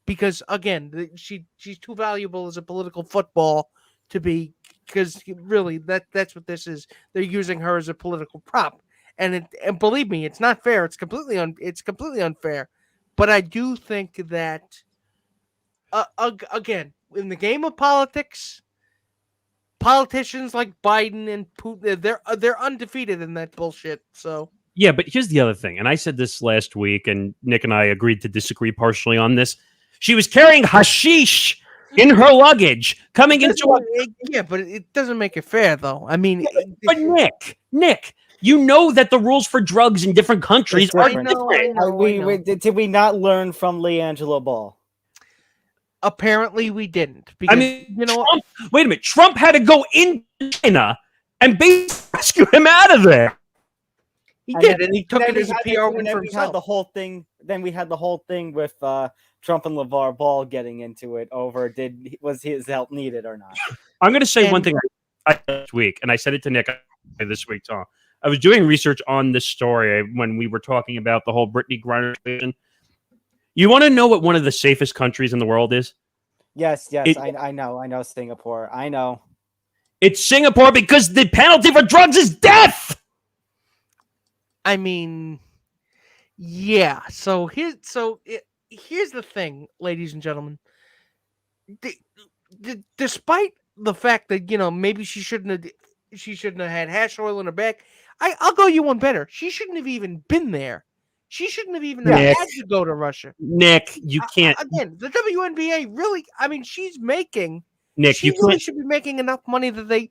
because again, she's too valuable as a political football to be. Because really, that's what this is. They're using her as a political prop, and believe me, it's not fair. It's completely unfair. But I do think that again, in the game of politics, politicians like Biden and Putin, they're undefeated in that bullshit. So yeah, but here's the other thing, and I said this last week, and Nick and I agreed to disagree partially on this. She was carrying hashish in her luggage coming into yeah, but it doesn't make it fair, though. I mean, but Nick, you know that the rules for drugs in different countries are different. I know. Did we not learn from LeAngelo Ball? Apparently, we didn't. Because, I mean, wait a minute. Trump had to go into China and basically rescue him out of there. He did, and he took it as a PR win for himself. Then we had the whole thing with Trump and LeVar Ball getting into it over was his help needed or not. I'm going to say one thing last week, and I said it to Nick this week, Tom. I was doing research on this story when we were talking about the whole Brittany Griner situation. You want to know what one of the safest countries in the world is? Yes, I know Singapore. I know. It's Singapore because the penalty for drugs is death. I mean, yeah. So here's the thing, ladies and gentlemen. Despite the fact that maybe she shouldn't have had hash oil in her bag, I'll go you one better. She shouldn't have even been there. She shouldn't have even had to go to Russia. Nick, you can't. Again, the WNBA really. I mean, she's making. Nick, she really should be making enough money that they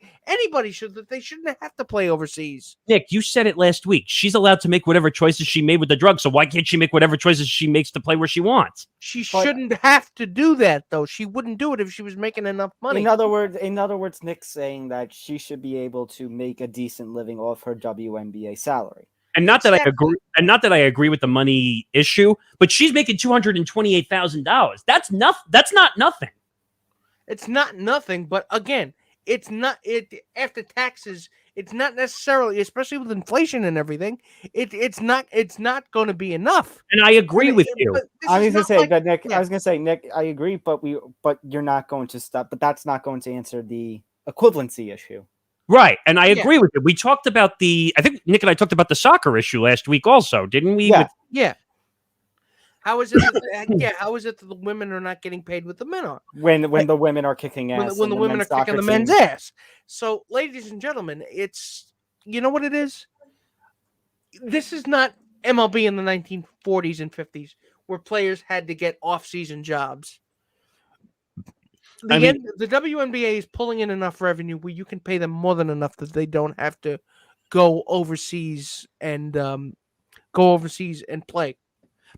shouldn't have to play overseas. Nick, you said it last week. She's allowed to make whatever choices she made with the drug. So why can't she make whatever choices she makes to play where she wants? She shouldn't have to do that, though. She wouldn't do it if she was making enough money. In other words, Nick's saying that she should be able to make a decent living off her WNBA salary. And not that I agree with the money issue, but she's making $228,000. That's not nothing. It's not nothing, but again, it's not after taxes. It's not necessarily, especially with inflation and everything. It's not going to be enough. And I agree with you. I was gonna say, Nick, I agree, but you're not going to stop. But that's not going to answer the equivalency issue. Right, and I agree with you. We talked about I think Nick and I talked about the soccer issue last week also, didn't we? Yeah. How is it that the women are not getting paid what the men are? When the women are kicking ass. When the women are kicking the men's ass. So, ladies and gentlemen, it's, you know what it is? This is not MLB in the 1940s and 50s where players had to get off-season jobs. The WNBA is pulling in enough revenue where you can pay them more than enough that they don't have to go overseas and play.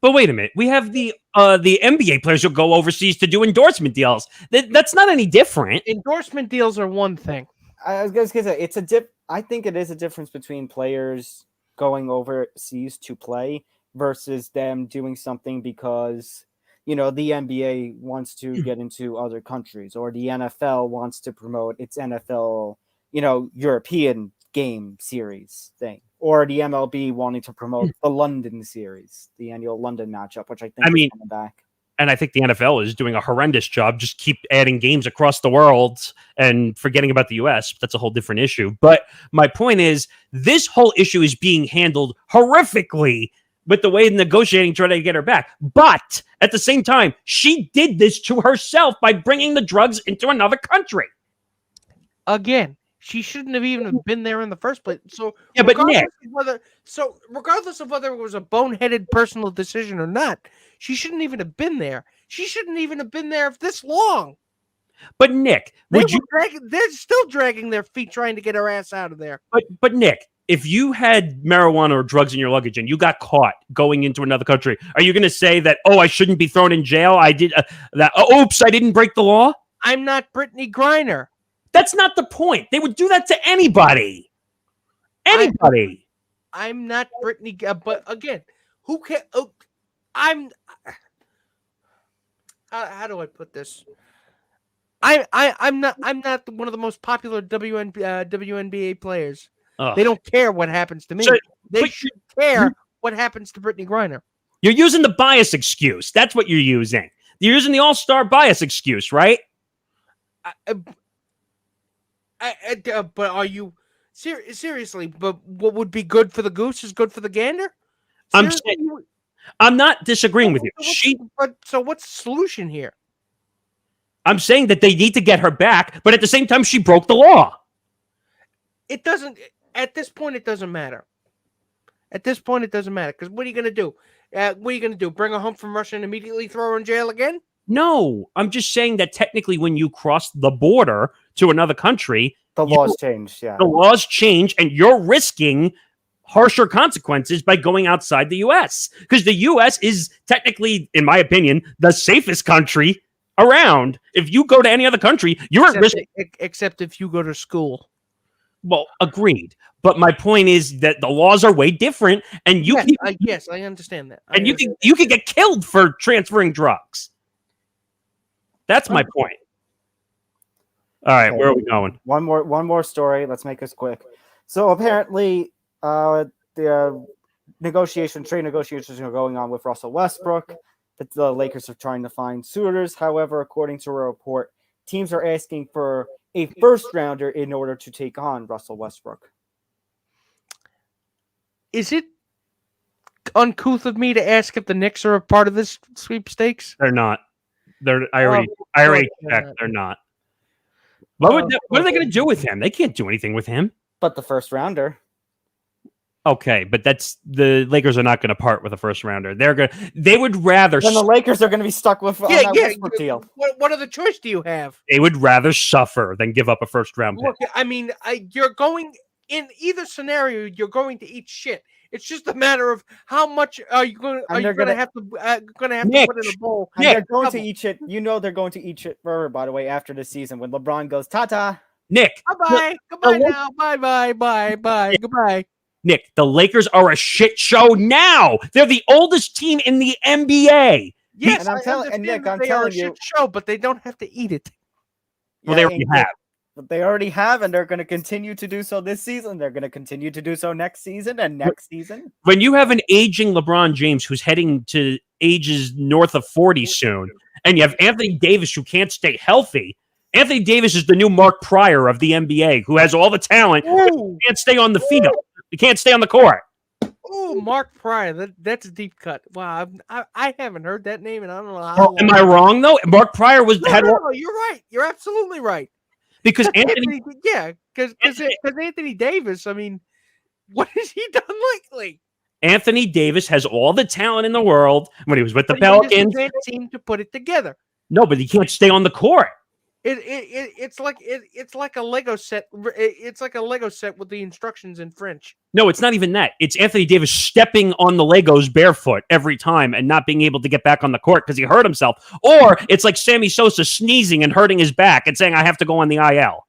But wait a minute, we have the NBA players who go overseas to do endorsement deals. That's not any different. Endorsement deals are one thing. I was going to say I think it is a difference between players going overseas to play versus them doing something because the NBA wants to get into other countries, or the NFL wants to promote its NFL, European game series thing, or the MLB wanting to promote the London series, the annual London matchup, which I think is coming back. And I think the NFL is doing a horrendous job. Just keep adding games across the world and forgetting about the US. That's a whole different issue. But my point is, this whole issue is being handled horrifically with the way negotiating trying to get her back. But at the same time, she did this to herself by bringing the drugs into another country. Again, she shouldn't have even been there in the first place. So yeah, but Nick, regardless of whether it was a boneheaded personal decision or not, she shouldn't even have been there. She shouldn't even have been there this long. But Nick, they're still dragging their feet trying to get her ass out of there. But Nick, if you had marijuana or drugs in your luggage and you got caught going into another country, are you going to say that, oh, I shouldn't be thrown in jail? I did that. Oh, oops, I didn't break the law. I'm not Brittany Griner. That's not the point. They would do that to anybody. Anybody. I'm not Brittany. But again, who can? Oh, I'm. How do I put this? I'm not one of the most popular WNBA players. Ugh. They don't care what happens to me. So- they should care what happens to Brittany Griner. You're using the bias excuse. That's what you're using. You're using the all-star bias excuse, right? But are you seriously? But what would be good for the goose is good for the gander. I'm Seriously? saying, I'm not disagreeing with you. So what's the solution here? I'm saying that they need to get her back, but at the same time, she broke the law. It doesn't. At this point, it doesn't matter. At this point, it doesn't matter because what are you going to do? What are you going to do? Bring her home from Russia and immediately throw her in jail again? No, I'm just saying that technically, when you cross the border to another country, The laws changed, yeah. the laws change, and you're risking harsher consequences by going outside the U.S. because the U.S. is technically, in my opinion, the safest country around. If you go to any other country, you're at risk. Except if you go to school. Well, agreed. But my point is that the laws are way different, and you Yes, I understand that. you can get killed for transferring drugs. That's my point. All right, Okay. where are we going? One more story. Let's make this quick. So apparently, the trade negotiations are going on with Russell Westbrook. The Lakers are trying to find suitors. However, according to a report, teams are asking for a first rounder in order to take on Russell Westbrook. Is it uncouth of me to ask if the Knicks are a part of this sweepstakes? They're not. I already checked. They're not. What are they going to do with him? They can't do anything with him. But the first rounder. Okay, but the Lakers are not going to part with a first rounder. They would rather. Then the Lakers are going to be be stuck with that Westbrook deal. What other choice do you have? They would rather suffer than give up a first round pick. Look, I mean, you're going in either scenario. You're going to eat shit. It's just a matter of how much are you going to have to put in a bowl. And they're going to eat shit. You know they're going to eat shit forever, by the way, after the season when LeBron goes ta-ta. Nick. Bye-bye. Goodbye now. Bye-bye. Goodbye. Nick, the Lakers are a shit show now. They're the oldest team in the NBA. Yes, and I'm telling you, shit show, but they don't have to eat it. Well, they already have. But they already have, and they're going to continue to do so this season. They're going to continue to do so next season and next season. When you have an aging LeBron James who's heading to ages north of 40 soon, and you have Anthony Davis who can't stay healthy. Anthony Davis is the new Mark Pryor of the NBA, who has all the talent, but can't stay on the field. He can't stay on the court. Oh, Mark Pryor. That's a deep cut. Wow, I haven't heard that name, and I don't know how. Oh, am I wrong though? Mark Pryor was No, you're right. You're absolutely right. Because Anthony, because Anthony Davis. I mean, what has he done lately? Anthony Davis has all the talent in the world. When he was with the But Pelicans, he can't seem to put it together. no, but he can't stay on the court. It's like a Lego set. It's like a Lego set with the instructions in French. No, it's not even that. It's Anthony Davis stepping on the Legos barefoot every time and not being able to get back on the court because he hurt himself. Or it's like Sammy Sosa sneezing and hurting his back and saying, I have to go on the IL.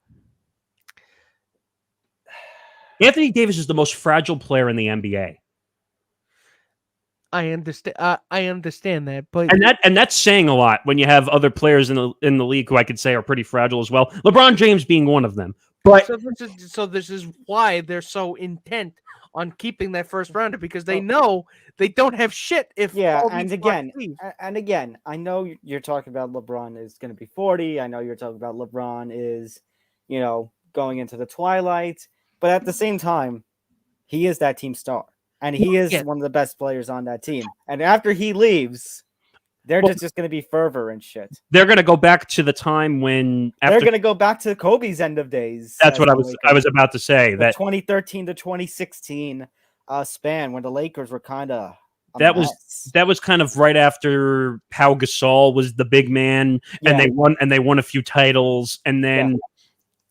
Anthony Davis is the most fragile player in the NBA. I understand that, but And that's saying a lot when you have other players in the league who I could say are pretty fragile as well. LeBron James being one of them. But this is why they're so intent on keeping that first rounder because they know they don't have shit. And again, I know you're talking about LeBron is going to be 40. I know you're talking about LeBron is, going into the twilight. But at the same time, he is that team star. And he is one of the best players on that team. And after he leaves, they're just going to be fervor and shit. They're going to go back to the time when they're going to go back to Kobe's end of days. That's what I was about to say. The that 2013 to 2016 span when the Lakers were kind of that was kind of right after Pau Gasol was the big man, and they won a few titles, and then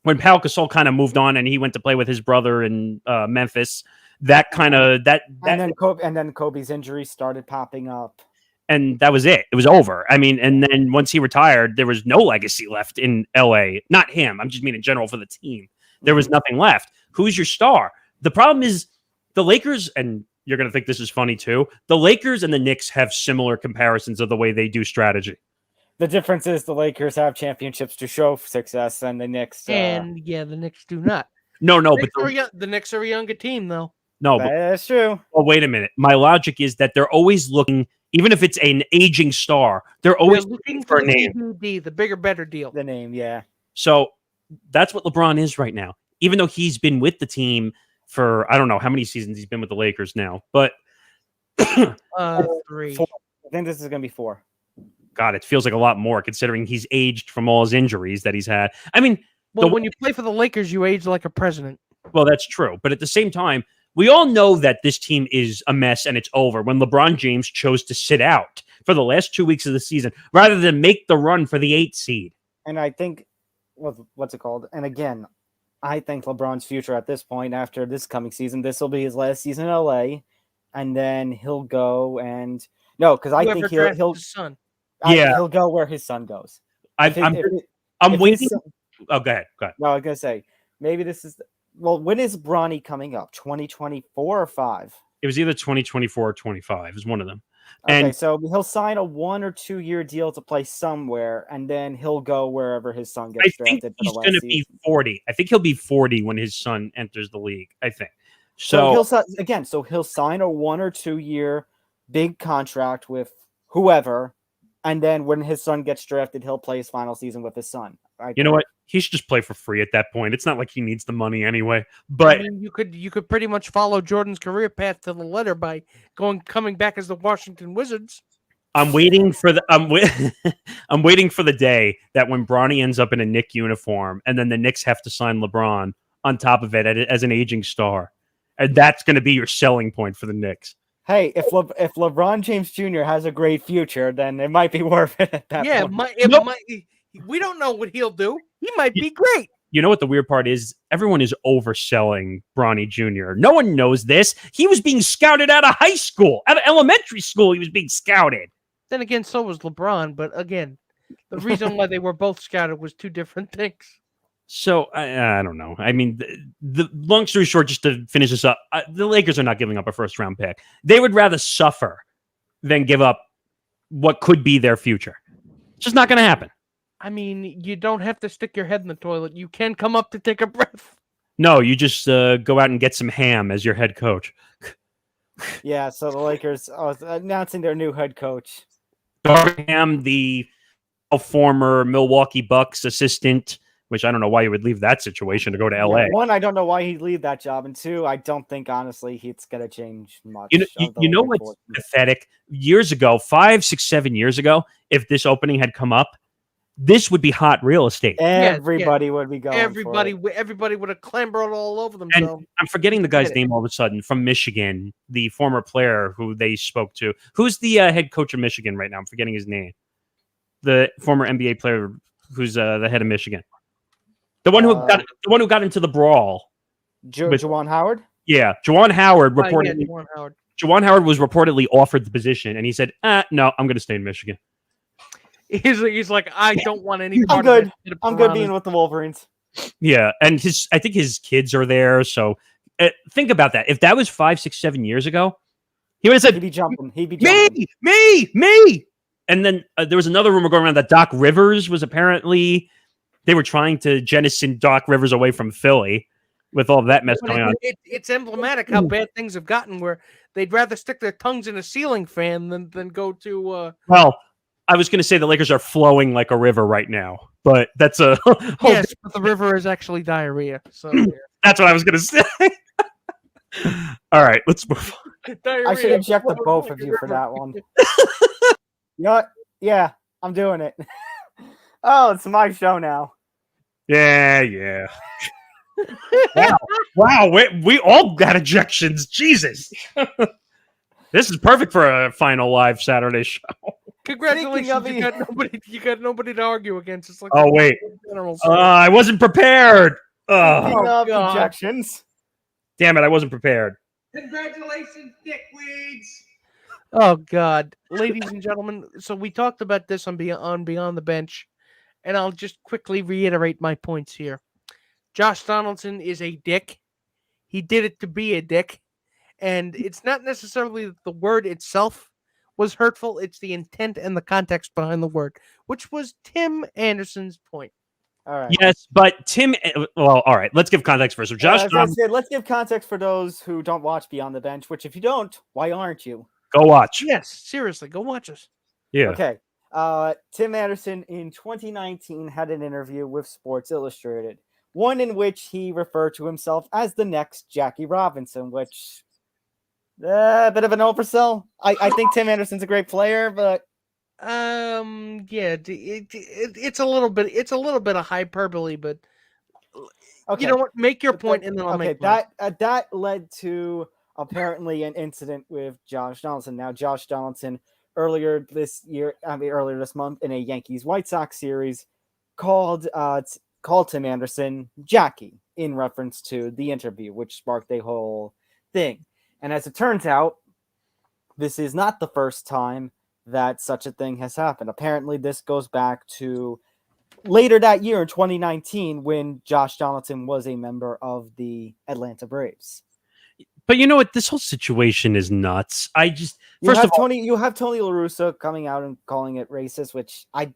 when Pau Gasol kind of moved on and he went to play with his brother in Memphis, that kind of and then Kobe's injuries started popping up. And that was it. It was over. I mean, and then once he retired, there was no legacy left in LA. Not him. I'm just mean in general for the team. There was nothing left. Who's your star? The problem is the Lakers, and you're going to think this is funny too, the Lakers and the Knicks have similar comparisons of the way they do strategy. The difference is the Lakers have championships to show success, and the Knicks. The Knicks do not. No, but the Knicks are a younger team, though. No, but that's true. Well, wait a minute. My logic is that they're always looking, even if it's an aging star, they're always looking for a name. BBD, the bigger, better deal. The name, yeah. So that's what LeBron is right now. Even though he's been with the team for, I don't know how many seasons he's been with the Lakers now, but 3. 4. I think this is going to be 4. God, it feels like a lot more considering he's aged from all his injuries that he's had. I mean, well, when you play for the Lakers, you age like a president. Well, that's true. But at the same time, we all know that this team is a mess and it's over when LeBron James chose to sit out for the last 2 weeks of the season rather than make the run for the 8th seed. And I think, what's it called? And again, I think LeBron's future at this point, after this coming season, this will be his last season in LA, and then he'll go and because I think he'll his son. He'll go where his son goes. I'm waiting. Oh, go ahead. No, I was gonna say maybe this is. Well, when is Bronny coming up? 2024 or 5? It was either 2024 or 25. It was one of them. Okay, so he'll sign a 1 or 2 year deal to play somewhere, and then he'll go wherever his son gets drafted. I think he's going to be 40. I think he'll be 40 when his son enters the league. I think. So he'll sign a 1 or 2 year big contract with whoever, and then when his son gets drafted, he'll play his final season with his son. You know what? He should just play for free at that point. It's not like he needs the money anyway. But I mean, you could pretty much follow Jordan's career path to the letter by coming back as the Washington Wizards. I'm waiting for the I'm waiting for the day that when Bronny ends up in a Knick uniform and then the Knicks have to sign LeBron on top of it as an aging star, and that's going to be your selling point for the Knicks. Hey, if LeBron James Jr. has a great future, then it might be worth it at that point. We don't know what he'll do. He might be great. You know what the weird part is? Everyone is overselling Bronny Jr. No one knows this. He was being scouted out of high school, out of elementary school. He was being scouted. Then again, so was LeBron. But again, the reason why they were both scouted was 2 different things. So I don't know. I mean, the long story short, just to finish this up, the Lakers are not giving up a first-round pick. They would rather suffer than give up what could be their future. It's just not going to happen. I mean, you don't have to stick your head in the toilet. You can come up to take a breath. No, you just go out and get some ham as your head coach. Yeah, so the Lakers announcing their new head coach. Ham, the former Milwaukee Bucks assistant, which I don't know why you would leave that situation to go to LA. 1, I don't know why he'd leave that job. And 2, I don't think, honestly, it's going to change much. You know what's pathetic? Years ago, 5, 6, 7 years ago, if this opening had come up, this would be hot real estate. Everybody would be going. Everybody would have clambered all over themselves. And I'm forgetting the guy's name all of a sudden from Michigan, the former player who they spoke to. Who's the head coach of Michigan right now? I'm forgetting his name. The former NBA player who's the head of Michigan. The one who got into the brawl. Juwan Howard? Yeah, Juwan Howard reportedly. Juwan Howard. Juwan Howard was reportedly offered the position, and he said, "No, I'm going to stay in Michigan." He's like, I don't want any part of it. I'm good being with the Wolverines. Yeah, and I think his kids are there. So think about that. If that was 5, 6, 7 years ago, he would have said, He'd be jumping. Me. And then there was another rumor going around that Doc Rivers was apparently they were trying to jettison Doc Rivers away from Philly with all of that mess going on. It's emblematic how bad things have gotten where they'd rather stick their tongues in a ceiling fan than go to. Well, I was going to say the Lakers are flowing like a river right now, but that's a yes, but the river is actually diarrhea. So that's what I was going to say. All right, let's move on. Diarrhea. I should inject the both of you for that one. You know what? Yeah, I'm doing it. Oh, it's my show now. Yeah. Wow. We all got ejections. Jesus. This is perfect for a final live Saturday show. Congratulations, of you got nobody. You got nobody to argue against. It's like Oh, wait. generals. I wasn't prepared. Speaking of God. ejections, Damn it, I wasn't prepared. Congratulations, dickweeds. Oh God, ladies and gentlemen. So we talked about this on Beyond the Bench, and I'll just quickly reiterate my points here. Josh Donaldson is a dick. He did it to be a dick, and it's not necessarily that the word itself was hurtful. It's the intent and the context behind the word, which was Tim Anderson's point. all right. Yes, but Tim. Well, all right. Let's give context first. So Josh, Let's give context for those who don't watch Beyond the Bench. Which, if you don't, why aren't you? go watch. Yes, seriously, go watch us. Yeah. Okay. Tim Anderson in 2019 had an interview with Sports Illustrated, one in which he referred to himself as the next Jackie Robinson, which a bit of an oversell. I think Tim Anderson's a great player, but Yeah, it's a little bit of hyperbole, but okay. you know what? Make your point, and then I'll okay, make mine. that led to apparently an incident with Josh Donaldson. Now, Josh Donaldson earlier this month in a Yankees White Sox series called Tim Anderson Jackie in reference to the interview, which sparked a whole thing. And as it turns out, this is not the first time that such a thing has happened. Apparently, this goes back to later that year in 2019 when Josh Donaldson was a member of the Atlanta Braves. But you know what? This whole situation is nuts. You have Tony La Russa coming out and calling it racist, which I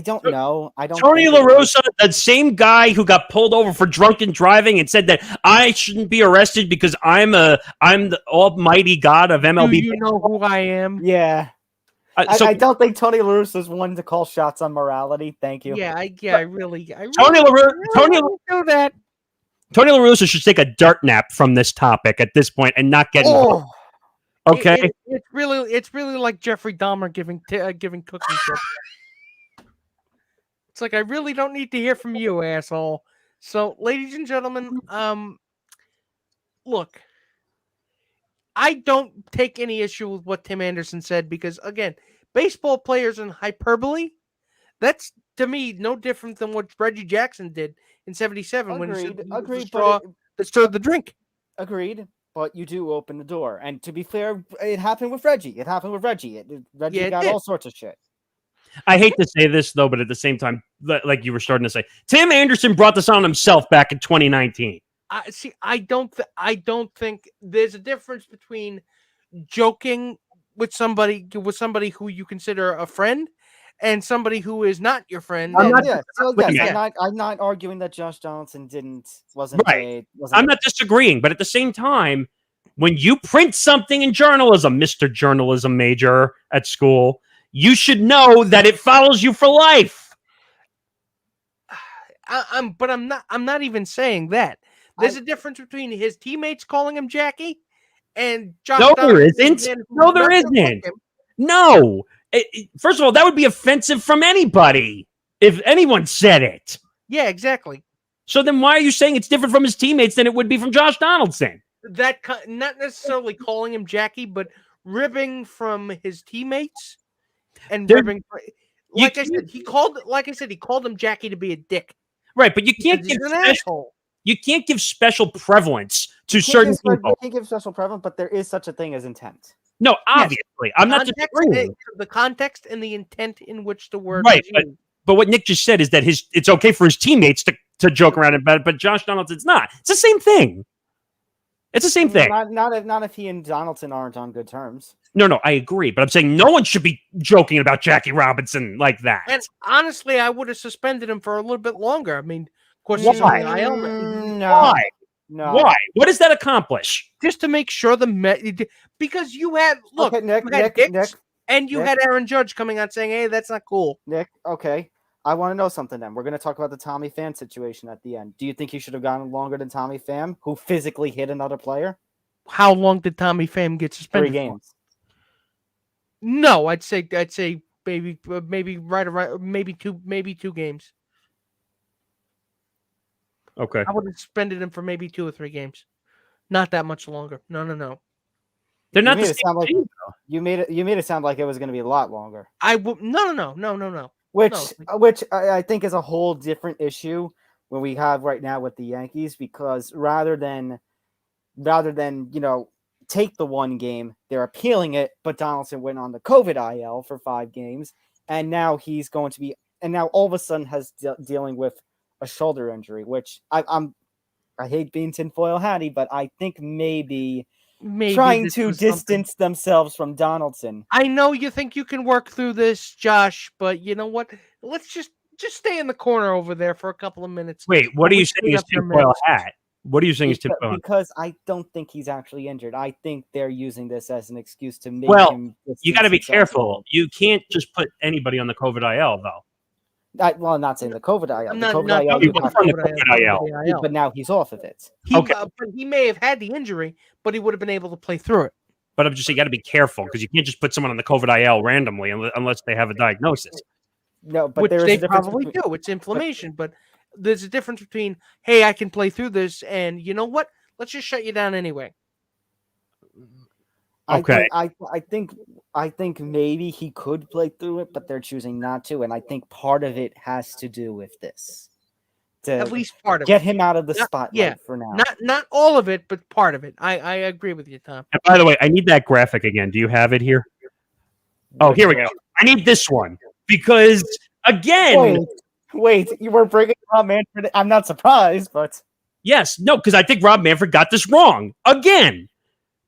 don't know. I don't. Tony La Russa, the same guy who got pulled over for drunken driving and said that I shouldn't be arrested because I'm the almighty god of MLB. Do you know who I am? Yeah. I don't think Tony La Russa is one to call shots on morality. Thank you. Yeah, I really Tony La do that. Tony La Russa should take a dirt nap from this topic at this point and not get involved. Okay. It's really like Jeffrey Dahmer giving cooking tips. It's like I really don't need to hear from you, asshole. So, ladies and gentlemen, look, I don't take any issue with what Tim Anderson said because, again, baseball players and hyperbole, that's, to me, no different than what Reggie Jackson did in 77 when he said the straw that stirred the drink. Agreed, but you do open the door. And to be fair, it happened with Reggie. Reggie got all sorts of shit. I hate to say this, though, but at the same time, like you were starting to say, Tim Anderson brought this on himself back in 2019. I don't think there's a difference between joking with somebody who you consider a friend and somebody who is not your friend. I'm not arguing that Josh Donaldson wasn't right. I'm not disagreeing, but at the same time, when you print something in journalism, Mr. Journalism major at school, you should know that it follows you for life. I'm not even saying that. There's a difference between his teammates calling him Jackie and Josh. No, there isn't. No, there isn't. No. First of all, that would be offensive from anybody if anyone said it. Yeah, exactly. So then why are you saying it's different from his teammates than it would be from Josh Donaldson? That not necessarily calling him Jackie, but ribbing from his teammates and ribbing. Like I said, he called him Jackie to be a dick. Right, but you can't give special prevalence to certain people. You can't give special prevalence, but there is such a thing as intent. No, obviously. Yes. I'm not disagreeing. The context and the intent in which the word right, but what Nick just said is that it's okay for his teammates to joke around about it, but Josh Donaldson's not. It's the same thing. It's the same thing. Not if he and Donaldson aren't on good terms. No, I agree, but I'm saying no one should be joking about Jackie Robinson like that. And honestly, I would have suspended him for a little bit longer. I mean, of course, why? Why? No. Why? What does that accomplish? Just to make sure because you had Nick, and you had Aaron Judge coming out saying, "Hey, that's not cool." Nick, okay. I want to know something then. We're going to talk about the Tommy Pham situation at the end. Do you think he should have gone longer than Tommy Pham, who physically hit another player? How long did Tommy Pham get suspended? 3 games. No, I'd say maybe right around maybe 2 games. Okay. I would have suspended him for maybe 2 or 3 games. Not that much longer. No. They're not the same thing. You made it sound like it was going to be a lot longer. No. Which I think is a whole different issue when we have right now with the Yankees, because rather than take the one game, they're appealing it. But Donaldson went on the COVID IL for 5 games, and now he's going to be, and now all of a sudden has dealing with a shoulder injury, which I hate being tinfoil hatty, but I think maybe trying to distance themselves from Donaldson. I know you think you can work through this, Josh, but you know what? Let's just stay in the corner over there for a couple of minutes. Wait, what are you saying is tinfoil hat? What are you saying is tinfoil? Because I don't think he's actually injured. I think they're using this as an excuse to make him. You got to be careful. You can't just put anybody on the COVID IL, though. I'm not saying the COVID IL. I'm the not COVID IL, but now he's off of it. But he may have had the injury, but he would have been able to play through it. But I'm just saying, you got to be careful because you can't just put someone on the COVID IL randomly unless they have a diagnosis. No, but which there is they a difference probably do. It's inflammation, but there's a difference between, hey, I can play through this, and you know what? Let's just shut you down anyway. Okay. I think maybe he could play through it, but they're choosing not to, and I think part of it has to do with this. At least part of get it. him out of the spotlight for now. Not all of it, but part of it. I agree with you, Tom. And by the way, I need that graphic again. Do you have it here? Oh, here we go. I need this one because again. Wait, you were bringing Rob Manfred. I'm not surprised, but because I think Rob Manfred got this wrong again.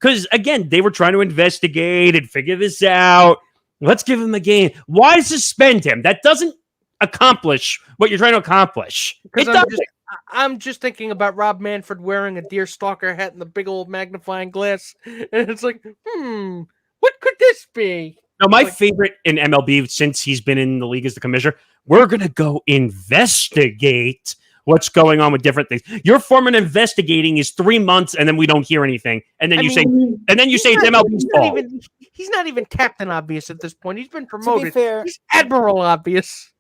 Because again, they were trying to investigate and figure this out. Let's give him a game. Why suspend him? That doesn't accomplish what you're trying to accomplish. I'm just thinking about Rob Manfred wearing a deerstalker hat and the big old magnifying glass, and it's like, what could this be? No, my favorite in MLB since he's been in the league as the commissioner, we're gonna go investigate what's going on with different things. Your form of investigating is 3 months, and then we don't hear anything, and then you say it's MLB's fault. He's not even Captain Obvious at this point. He's been promoted. To be fair, he's Admiral Obvious.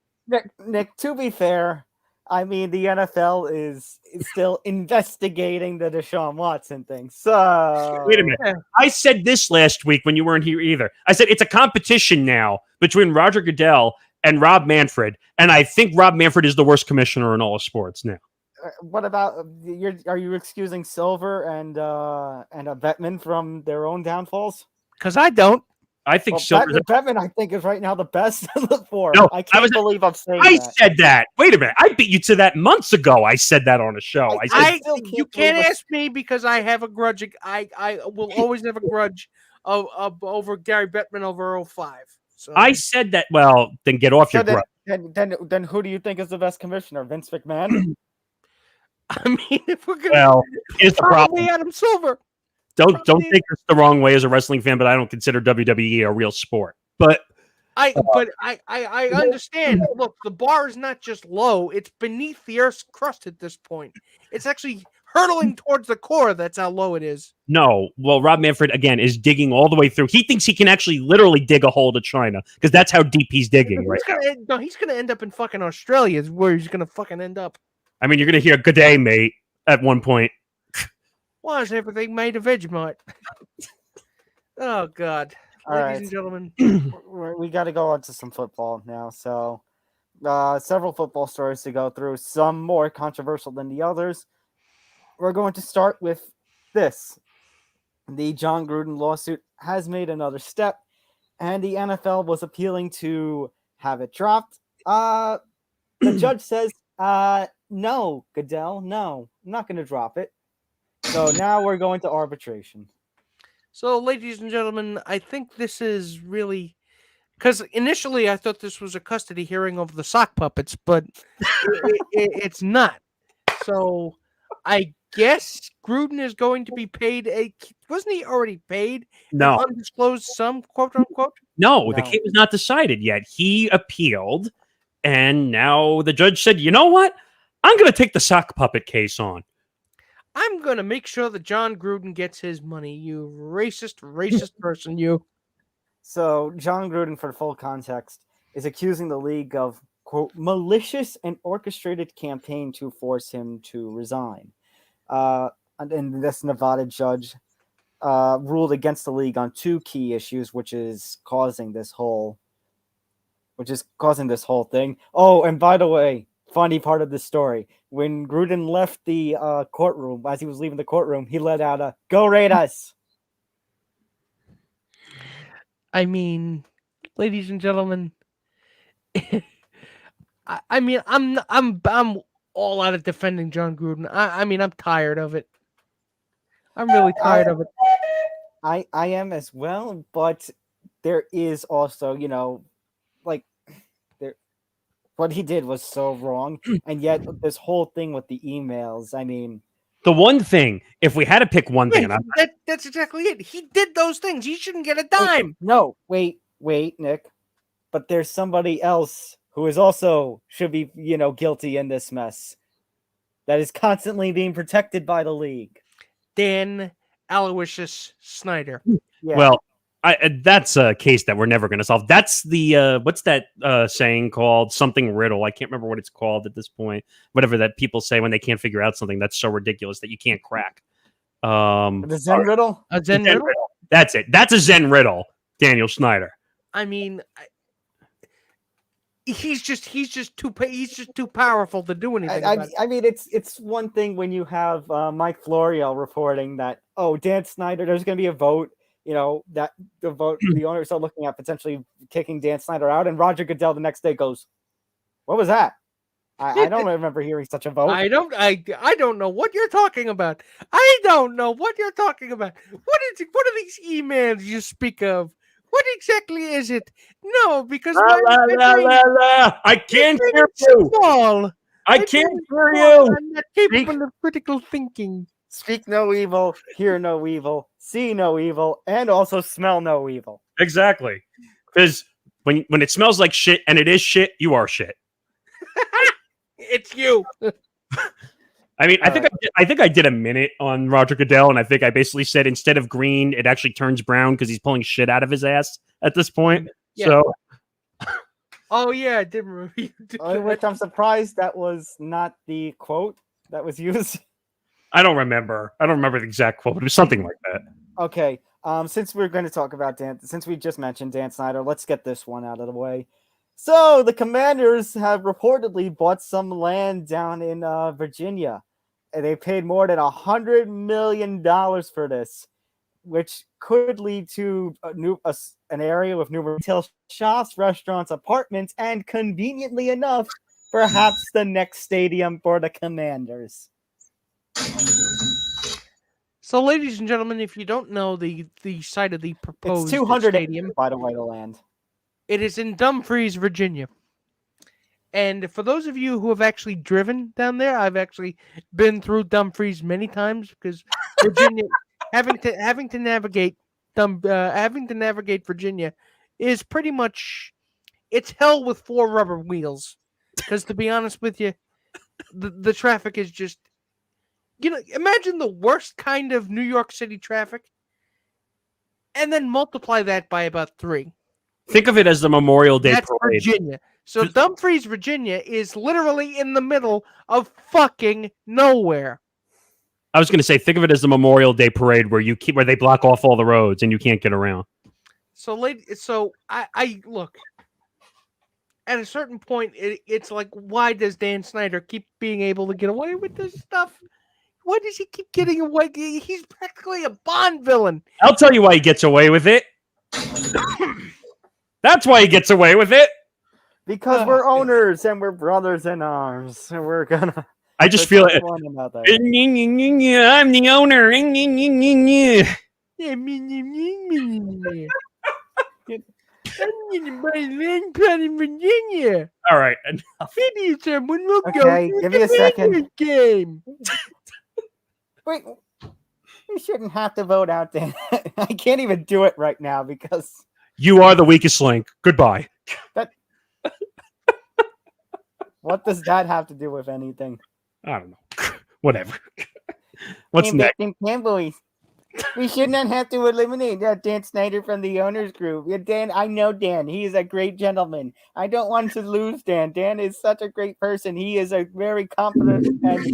Nick, to be fair, I mean, the NFL is still investigating the Deshaun Watson thing. So wait a minute. I said this last week when you weren't here either. I said it's a competition now between Roger Goodell and Rob Manfred, and I think Rob Manfred is the worst commissioner in all of sports now. What about are you excusing Silver and a Bettman from their own downfalls? Because I don't. I think Silver. Bettman, I think, is right now the best to look for. No, I can't believe I'm saying I that. said that. Wait a minute. I beat you to that months ago. I said that on a show. You can't ask me because I have a grudge. I will always have a grudge over Gary Bettman over 05. So. I said that. Well, then get off your grudge. Then who do you think is the best commissioner? Vince McMahon? I mean, if we're gonna here's the problem. Adam Silver. Don't take this the wrong way as a wrestling fan, but I don't consider WWE a real sport. But I understand. Look, the bar is not just low; it's beneath the Earth's crust at this point. It's actually hurtling towards the core. That's how low it is. No, well, Rob Manfred again is digging all the way through. He thinks he can actually literally dig a hole to China because that's how deep he's digging right now. He's gonna end up in fucking Australia. Is where he's gonna fucking end up. I mean, you're gonna hear "Good day, mate" at one point. Why is everything made of Vegemite? Oh, God. Ladies and gentlemen. We got to go on to some football now. So, several football stories to go through, some more controversial than the others. We're going to start with this. The Jon Gruden lawsuit has made another step, and the NFL was appealing to have it dropped. The judge says, no, Goodell, no, I'm not going to drop it. So now we're going to arbitration. So, ladies and gentlemen, I think this is really... Because initially I thought this was a custody hearing of the sock puppets, but it's not. So, I guess Gruden is going to be paid Wasn't he already paid? No. An undisclosed sum, quote unquote? No, the case was not decided yet. He appealed, and now the judge said, you know what? I'm going to take the sock puppet case on. I'm going to make sure that Jon Gruden gets his money, you racist person, you. So, Jon Gruden, for full context, is accusing the league of, quote, malicious and orchestrated campaign to force him to resign. And this Nevada judge ruled against the league on 2 key issues, which is causing this whole thing. Oh, and by the way, funny part of the story: when Gruden left the courtroom, as he was leaving the courtroom, he let out a "Go Raiders!" I mean, ladies and gentlemen, I mean, I'm all out of defending Jon Gruden. I mean, I'm tired of it. I'm really tired of it. I am as well, but there is also, what he did was so wrong, and yet this whole thing with the emails. I mean, The one thing, if we had to pick one thing, and That's exactly it. He did those things. He shouldn't get a dime. no, wait, Nick, but there's somebody else who is also should be, guilty in this mess. That is constantly being protected by the league. Dan Aloysius Snyder. Yeah. well, that's a case that we're never going to solve. That's the what's that saying called? Something riddle. I can't remember what it's called at this point. Whatever that people say when they can't figure out something that's so ridiculous that you can't crack. The Zen riddle. A Zen riddle? That's it. That's a Zen riddle. Daniel Snyder. I mean, he's just too powerful to do anything. I mean, it's one thing when you have Mike Florio reporting that, Dan Snyder, there's going to be a vote. That the owners are looking at potentially kicking Dan Snyder out, and Roger Goodell the next day goes, "What was that? I don't remember hearing such a vote." I don't know what you're talking about. I don't know what you're talking about. What are these emails you speak of? What exactly is it? No, because I can't hear you. I can't hear you. I'm not capable of critical thinking. Speak no evil, hear no evil, see no evil, and also smell no evil. Exactly. Because when it smells like shit and it is shit, you are shit. It's you. I mean, I think I did a minute on Roger Goodell, and I think I basically said instead of green, it actually turns brown because he's pulling shit out of his ass at this point. Yeah. So, oh yeah, I did remember you did Which I'm surprised that was not the quote that was used. I don't remember the exact quote, but it was something like that. Okay. Since we're going to talk about since we just mentioned Dan Snyder, let's get this one out of the way. So the Commanders have reportedly bought some land down in Virginia, and they paid more than $100 million for this, which could lead to an area with new retail shops, restaurants, apartments, and conveniently enough, perhaps the next stadium for the Commanders. So, ladies and gentlemen, if you don't know the site of the proposed It's 200 stadium, acres, by the way, the land. It is in Dumfries, Virginia. And for those of you who have actually driven down there, I've actually been through Dumfries many times because Virginia, having to navigate Virginia is pretty much it's hell with 4 rubber wheels. Because to be honest with you, the traffic is just. Imagine the worst kind of New York City traffic and then multiply that by about 3. Think of it as the Memorial Day That's parade. Virginia. So Dumfries, Virginia is literally in the middle of fucking nowhere. I was going to say, think of it as the Memorial Day parade where they block off all the roads and you can't get around. So I look. At a certain point, it's like, why does Dan Snyder keep being able to get away with this stuff? Why does he keep getting away? He's practically a Bond villain. I'll tell you why he gets away with it. That's why he gets away with it. Because we're owners and we're brothers in arms. And we're gonna. I just feel it. I'm the owner. I'm in Virginia. All right. Enough. Maybe someone will Okay, go to give me the a second. Raiders game. Wait, we shouldn't have to vote out Dan. I can't even do it right now because You are the weakest link. Goodbye. what does that have to do with anything? I don't know. Whatever. What's next? Boys. We should not have to eliminate Dan Snyder from the owners group. Yeah, Dan, I know Dan. He is a great gentleman. I don't want to lose Dan. Dan is such a great person. He is a very competent and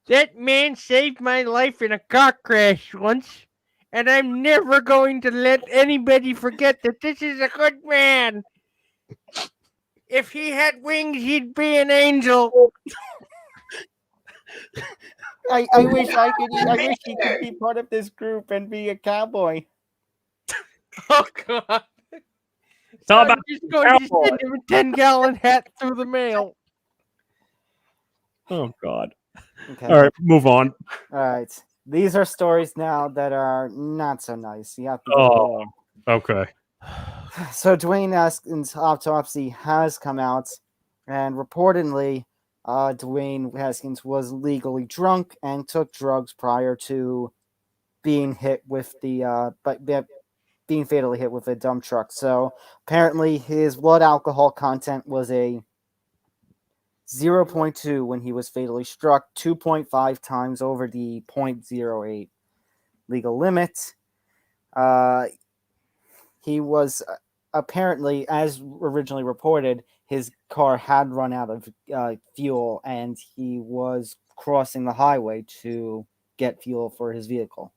That man saved my life in a car crash once, and I'm never going to let anybody forget that this is a good man. If he had wings, he'd be an angel. I wish he could be part of this group and be a cowboy. Oh, God. It's all I'm about just going to cowboy. send him a 10-gallon hat through the mail. Oh God. Okay. All right, move on. All right. These are stories now that are not so nice. You have to Oh, okay. So Dwayne Haskins' autopsy has come out, and reportedly, Dwayne Haskins was legally drunk and took drugs prior to being hit with being fatally hit with a dump truck. So apparently, his blood alcohol content was a 0.2 when he was fatally struck, 2.5 times over the 0.08 legal limit. He was apparently, as originally reported, his car had run out of fuel and he was crossing the highway to get fuel for his vehicle.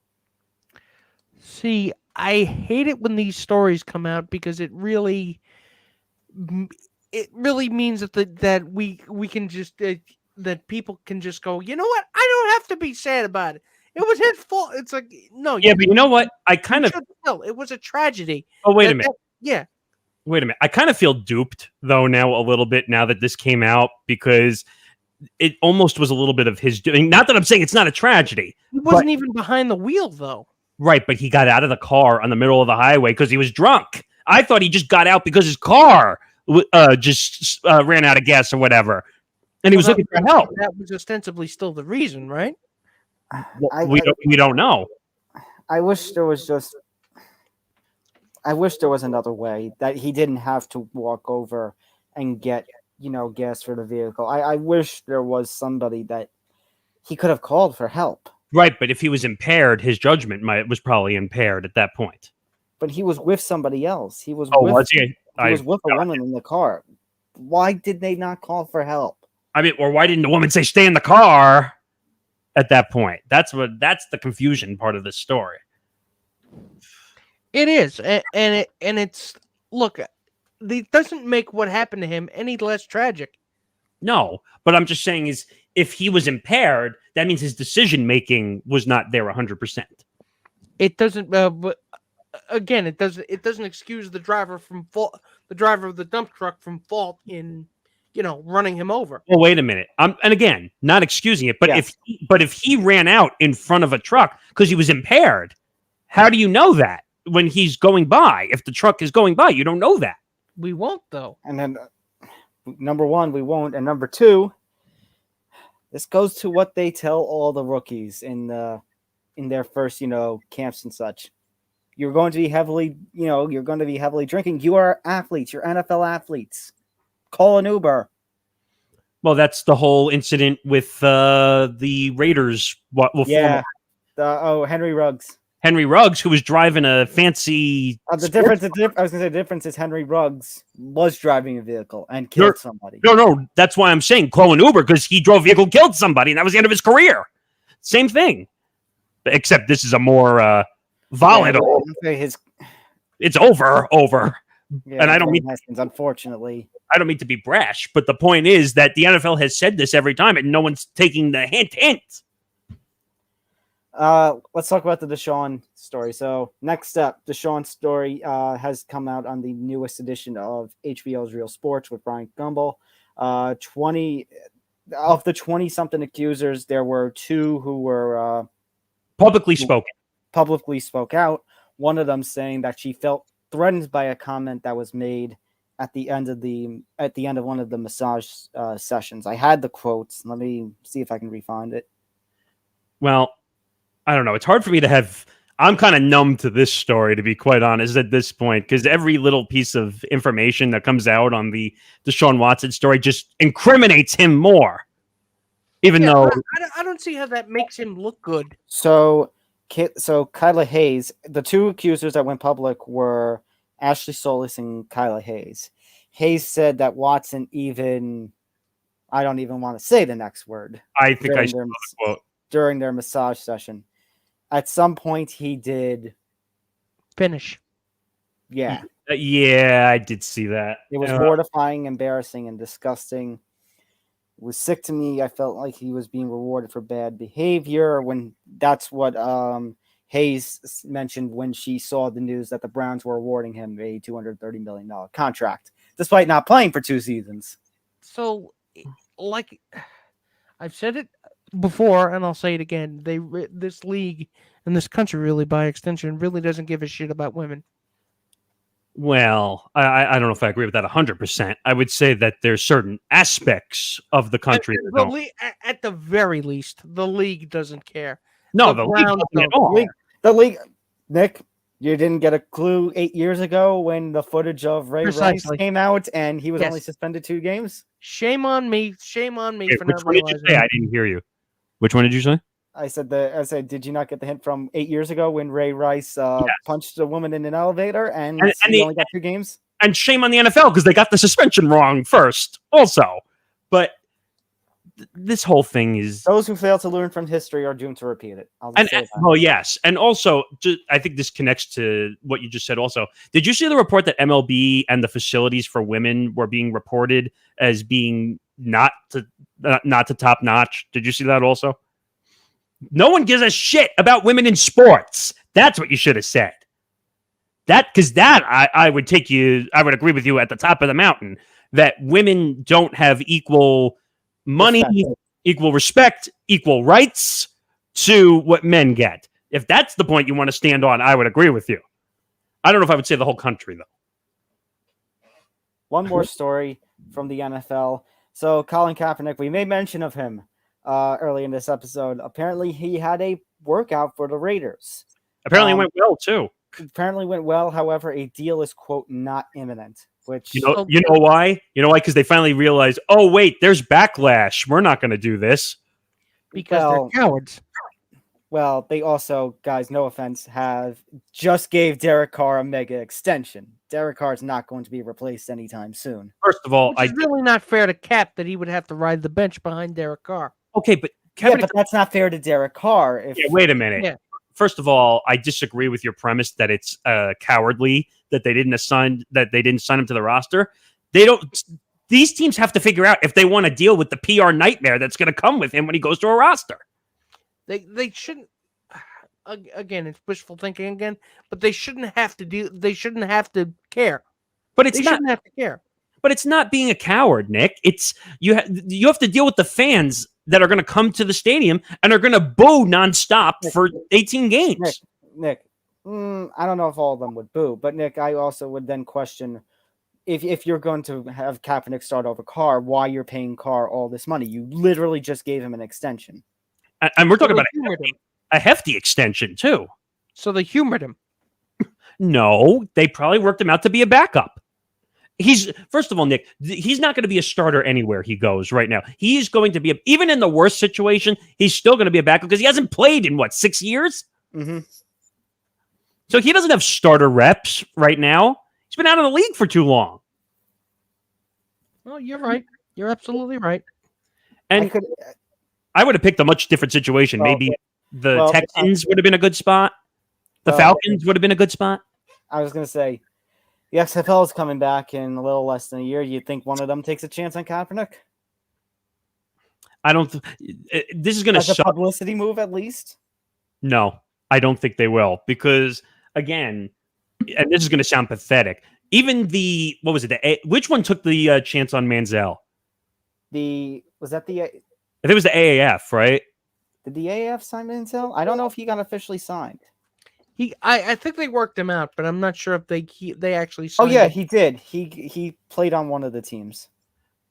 See, I hate it when these stories come out because it really means that we can just that people can just go, you know what? I don't have to be sad about it. It was his fault. It's like, no. Yeah, but you know what? I kind of. Still, it was a tragedy. Oh, wait a minute. Yeah. Wait a minute. I kind of feel duped though now a little bit now that this came out because it almost was a little bit of his doing. Not that I'm saying it's not a tragedy. He wasn't even behind the wheel though. Right, but he got out of the car on the middle of the highway because he was drunk. I thought he just got out because his car just ran out of gas or whatever, and he was looking for help. That was ostensibly still the reason, right? Well, we don't know. I wish there was another way that he didn't have to walk over and get, gas for the vehicle. I wish there was somebody that he could have called for help. Right, but if he was impaired, his judgment was probably impaired at that point. But he was with somebody else. He was was he? He was with a woman in the car. Why did they not call for help? I mean, or why didn't the woman say stay in the car at that point? That's the confusion part of this story. It is, and it's look, it doesn't make what happened to him any less tragic. No, but I'm just saying is if he was impaired, that means his decision making was not there 100%. It doesn't, but again, it doesn't excuse the driver from fault. The driver of the dump truck from fault in, running him over. Well, wait a minute. And again, not excusing it, but if he ran out in front of a truck because he was impaired, how do you know that when he's going by? If the truck is going by, you don't know that. We won't though. And then, number one, we won't, and number two, this goes to what they tell all the rookies in their first, camps and such. You're going to be heavily drinking. You are athletes. You're NFL athletes. Call an Uber. Well, that's the whole incident with the Raiders. Henry Ruggs. Henry Ruggs, who was driving a fancy. The difference is Henry Ruggs was driving a vehicle and killed somebody. No, that's why I'm saying call an Uber because he drove a vehicle, killed somebody, and that was the end of his career. Same thing, except this is a more volatile. It's over. Yeah, and I don't mean Haskins, unfortunately. I don't mean to be brash, but the point is that the NFL has said this every time, and no one's taking the hint. Let's talk about the Deshaun story. So next up, Deshaun's story has come out on the newest edition of HBO's Real Sports with Brian Gumbel. 20 of the 20-something accusers, there were two who were publicly spoke out. One of them saying that she felt threatened by a comment that was made at the end of one of the massage sessions. I had the quotes. Let me see if I can re-find it. Well, I don't know. It's hard for me to have. I'm kind of numb to this story, to be quite honest, at this point, because every little piece of information that comes out on the Deshaun Watson story just incriminates him more. Even though I don't see how that makes him look good. So Kyla Hayes, the two accusers that went public were Ashley Solis and Kyla Hayes. Hayes said that Watson even I don't even want to say the next word. I think I during saw their, the quote. during their massage session. At some point, he did. Finish. Yeah, Yeah, I did see that. it was mortifying, embarrassing, and disgusting. It was sick to me. I felt like he was being rewarded for bad behavior. When that's what Hayes mentioned when she saw the news that the Browns were awarding him a $230 million contract, despite not playing for 2 seasons. So, like I've said it before, and I'll say it again. This league and this country, really, by extension, really doesn't give a shit about women. Well, I don't know if I agree with that 100%. I would say that there's certain aspects of the country that don't. At the very least, the league doesn't care. No, the the league Browns doesn't at don't. all. The league, Nick, you didn't get a clue 8 years ago when the footage of Ray Precisely. Rice came out and he was Yes. only suspended 2 games? Shame on me. Shame on me Wait, for which not one did you realizing. say? I didn't hear you. Which one did you say? I said, did you not get the hint from 8 years ago when Ray Rice punched a woman in an elevator and he only got 2 games? And shame on the NFL because they got the suspension wrong first, also. But this whole thing is Those who fail to learn from history are doomed to repeat it. I'll just say that. well, yes, and also I think this connects to what you just said. Also, did you see the report that MLB and the facilities for women were being reported as being not to top notch? Did you see that also? No one gives a shit about women in sports. That's what you should have said. I would agree with you at the top of the mountain that women don't have equal money, equal respect, equal rights to what men get. If that's the point you want to stand on, I would agree with you. I don't know if I would say the whole country, though. One more story from the NFL. So Colin Kaepernick, we made mention of him early in this episode. Apparently, he had a workout for the Raiders. Apparently, it went well, too. Apparently went well. However, a deal is, quote, not imminent. Which you know why? You know why? Because they finally realized, oh wait, there's backlash. We're not going to do this because they're cowards. Well, they also, guys, no offense, have just gave Derek Carr a mega extension. Derek Carr is not going to be replaced anytime soon. First of all, it's really not fair to Cap that he would have to ride the bench behind Derek Carr. Okay, but but that's not fair to Derek Carr. Wait a minute. Yeah. First of all, I disagree with your premise that it's cowardly that they didn't sign him to the roster. These teams have to figure out if they want to deal with the PR nightmare that's going to come with him when he goes to a roster. They shouldn't. Again, it's wishful thinking again, but they shouldn't have to do. They shouldn't have to care. But they shouldn't have to care. But it's not being a coward, Nick. It's you have to deal with the fans that are going to come to the stadium and are going to boo nonstop for 18 games. Nick, I don't know if all of them would boo, but Nick, I also would then question if you're going to have Kaepernick start over Carr, why you're paying Carr all this money. You literally just gave him an extension. And we're talking about a hefty extension, too. So they humored him. No, they probably worked him out to be a backup. First of all, Nick, he's not going to be a starter anywhere he goes right now. He's going to be, even in the worst situation, he's still going to be a backup because he hasn't played in, 6 years? Mm-hmm. So he doesn't have starter reps right now. He's been out of the league for too long. Well, you're right. You're absolutely right. And I would have picked a much different situation. Maybe the Texans would have been a good spot. The Falcons would have been a good spot. I was going to say, the XFL is coming back in a little less than a year. You think one of them takes a chance on Kaepernick? I don't. This is going to suck. A publicity move, at least. No, I don't think they will because again, and this is going to sound pathetic. Even which one took the chance on Manziel? I think it was the AAF, right? Did the AAF sign Manziel? I don't know if he got officially signed. I think they worked him out, but I'm not sure if they actually signed him. He did. He played on one of the teams.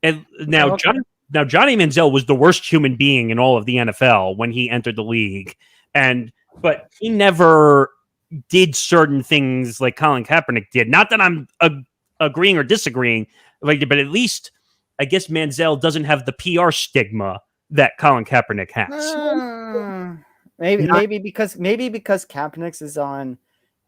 And now Johnny Manziel was the worst human being in all of the NFL when he entered the league. But he never did certain things like Colin Kaepernick did. Not that I'm agreeing or disagreeing, but at least I guess Manziel doesn't have the PR stigma that Colin Kaepernick has. Maybe because Kaepernick is on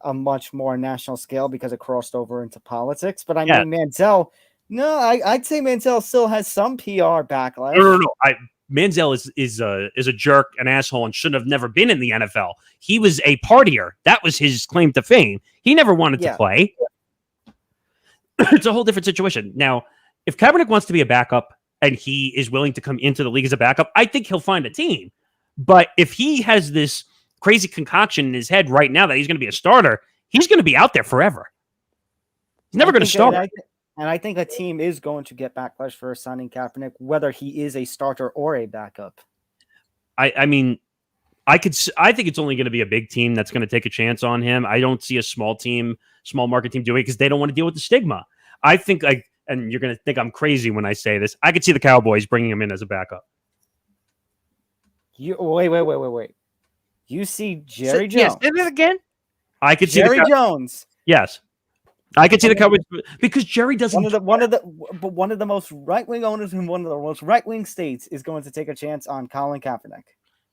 a much more national scale because it crossed over into politics. But I mean, Manziel No, I'd say Manziel still has some PR backlash. No. Manziel is a jerk, an asshole, and shouldn't have never been in the NFL. He was a partier. That was his claim to fame. He never wanted to play. It's a whole different situation. Now, if Kaepernick wants to be a backup and he is willing to come into the league as a backup, I think he'll find a team. But if he has this crazy concoction in his head right now that he's going to be a starter, he's going to be out there forever. He's never going to start. And I think a team is going to get backlash for signing Kaepernick, whether he is a starter or a backup. I mean, I think it's only going to be a big team that's going to take a chance on him. I don't see a small market team doing it because they don't want to deal with the stigma. I think, and you're going to think I'm crazy when I say this, I could see the Cowboys bringing him in as a backup. Wait. You see Jerry Jones? Yes, did it again? I could see Jerry Jones. Yes. I could see the Cowboys because Jerry doesn't. One of the most right-wing owners in one of the most right-wing states is going to take a chance on Colin Kaepernick.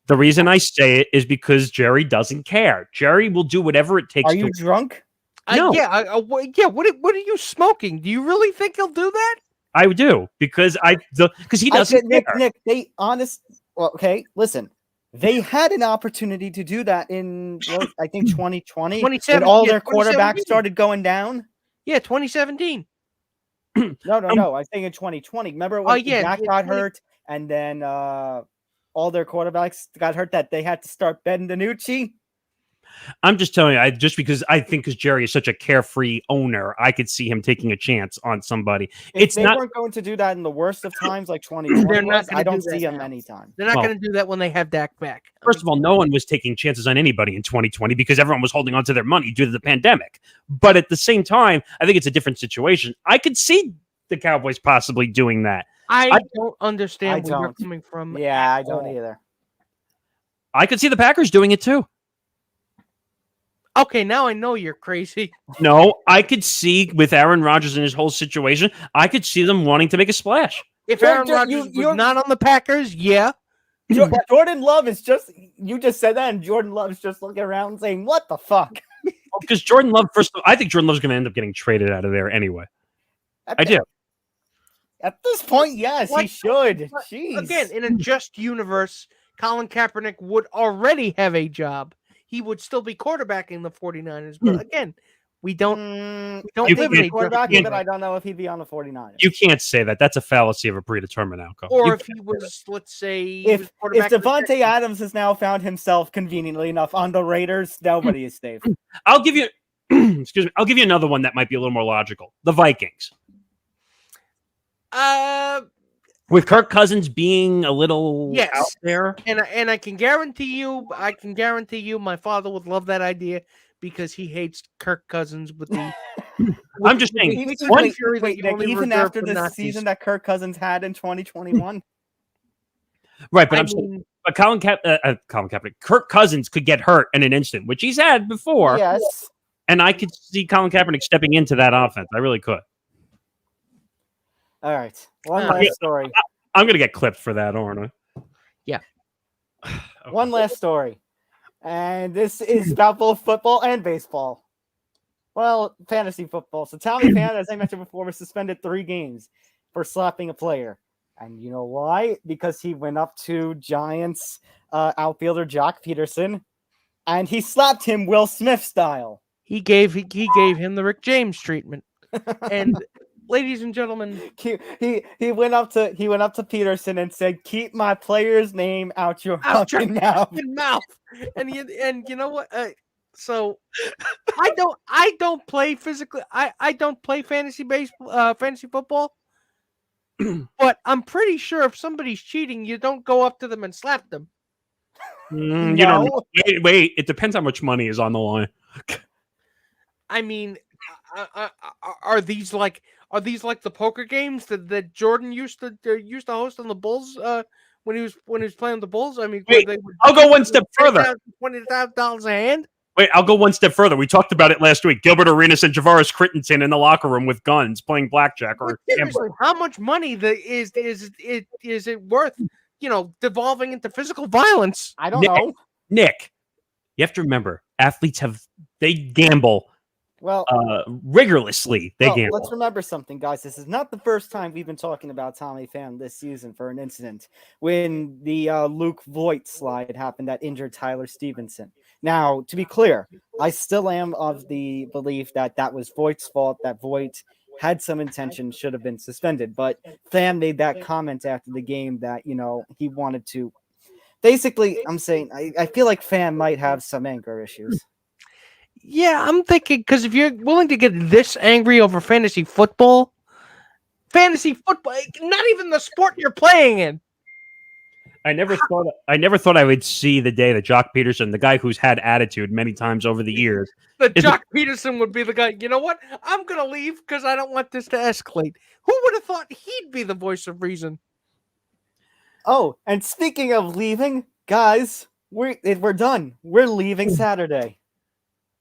The reason I say it is because Jerry doesn't care. Jerry will do whatever it takes. Are you drunk? No. What are you smoking? Do you really think he'll do that? I do because he doesn't care. Nick, listen. They had an opportunity to do that in, I think, 2020, when all their quarterbacks started going down. Yeah, 2017. No. I think in 2020. Remember when Knack got hurt, and then all their quarterbacks got hurt that they had to start Ben DiNucci? I'm just telling you, because Jerry is such a carefree owner, I could see him taking a chance on somebody. If they weren't going to do that in the worst of times, like 2020, I don't see them anytime. They're not going to do that when they have Dak back. First of all, no one was taking chances on anybody in 2020 because everyone was holding on to their money due to the pandemic. But at the same time, I think it's a different situation. I could see the Cowboys possibly doing that. I don't understand where you're coming from. Yeah, I don't either. I could see the Packers doing it too. Okay, now I know you're crazy. No, I could see with Aaron Rodgers and his whole situation, I could see them wanting to make a splash. If Aaron Rodgers was not on the Packers, yeah. Jordan Love is just, you just said that, and Jordan Love's just looking around and saying, what the fuck? Because Jordan Love, I think Jordan Love's going to end up getting traded out of there anyway. I do. At this point, yes, he should. Jeez. Again, in a just universe, Colin Kaepernick would already have a job. He would still be quarterbacking the 49ers. But again, we don't live in a quarterback, but I don't know if he'd be on the 49ers. You can't say that. That's a fallacy of a predetermined outcome. Or if he was, let's say, if Devontae Adams has now found himself conveniently enough on the Raiders, nobody is safe. I'll give you I'll give you another one that might be a little more logical. The Vikings. With Kirk Cousins being a little out there. And I can guarantee you, my father would love that idea because he hates Kirk Cousins with the I'm just saying even after the season that Kirk Cousins had in 2021. Right, but but Colin Kaepernick, Kirk Cousins could get hurt in an instant, which he's had before. Yes. And I could see Colin Kaepernick stepping into that offense. I really could. All right. One last story. I'm going to get clipped for that, aren't I? Yeah. Okay. One last story. And this is about both football and baseball. Well, fantasy football. So Tommy Pham, as I mentioned before, was suspended 3 games for slapping a player. And you know why? Because he went up to Giants outfielder Jock Peterson, and he slapped him Will Smith style. He gave him the Rick James treatment. And ladies and gentlemen, he went up to Peterson and said, "Keep my player's name out your fucking mouth." And you know what? So I don't play physically. I don't play fantasy football. But I'm pretty sure if somebody's cheating, you don't go up to them and slap them. You don't. Wait. It depends how much money is on the line. I mean, are these like the poker games that Jordan used to host on the Bulls when he was playing the Bulls? I mean, wait, I'll go one step further. $20,000 a hand. Wait, I'll go one step further. We talked about it last week. Gilbert Arenas and Javaris Crittenton in the locker room with guns playing blackjack. Or how much money is it worth? Devolving into physical violence. I don't know. Nick, you have to remember, athletes they gamble Well, rigorously. They well, gamble. let's remember something, guys. This is not the first time we've been talking about Tommy Pham this season for an incident when the Luke Voigt slide happened that injured Tyler Stevenson. Now, to be clear, I still am of the belief that that was Voigt's fault, that Voigt had some intention, should have been suspended. But Pham made that comment after the game that, he wanted to. Basically, I'm saying I feel like Pham might have some anger issues. Yeah, I'm thinking because if you're willing to get this angry over fantasy football, not even the sport you're playing in. I never thought I would see the day that Jock Peterson, the guy who's had attitude many times over the years, Jock Peterson would be the guy. You know what? I'm gonna leave because I don't want this to escalate. Who would have thought he'd be the voice of reason? Oh, and speaking of leaving, guys, we're done. We're leaving Saturday.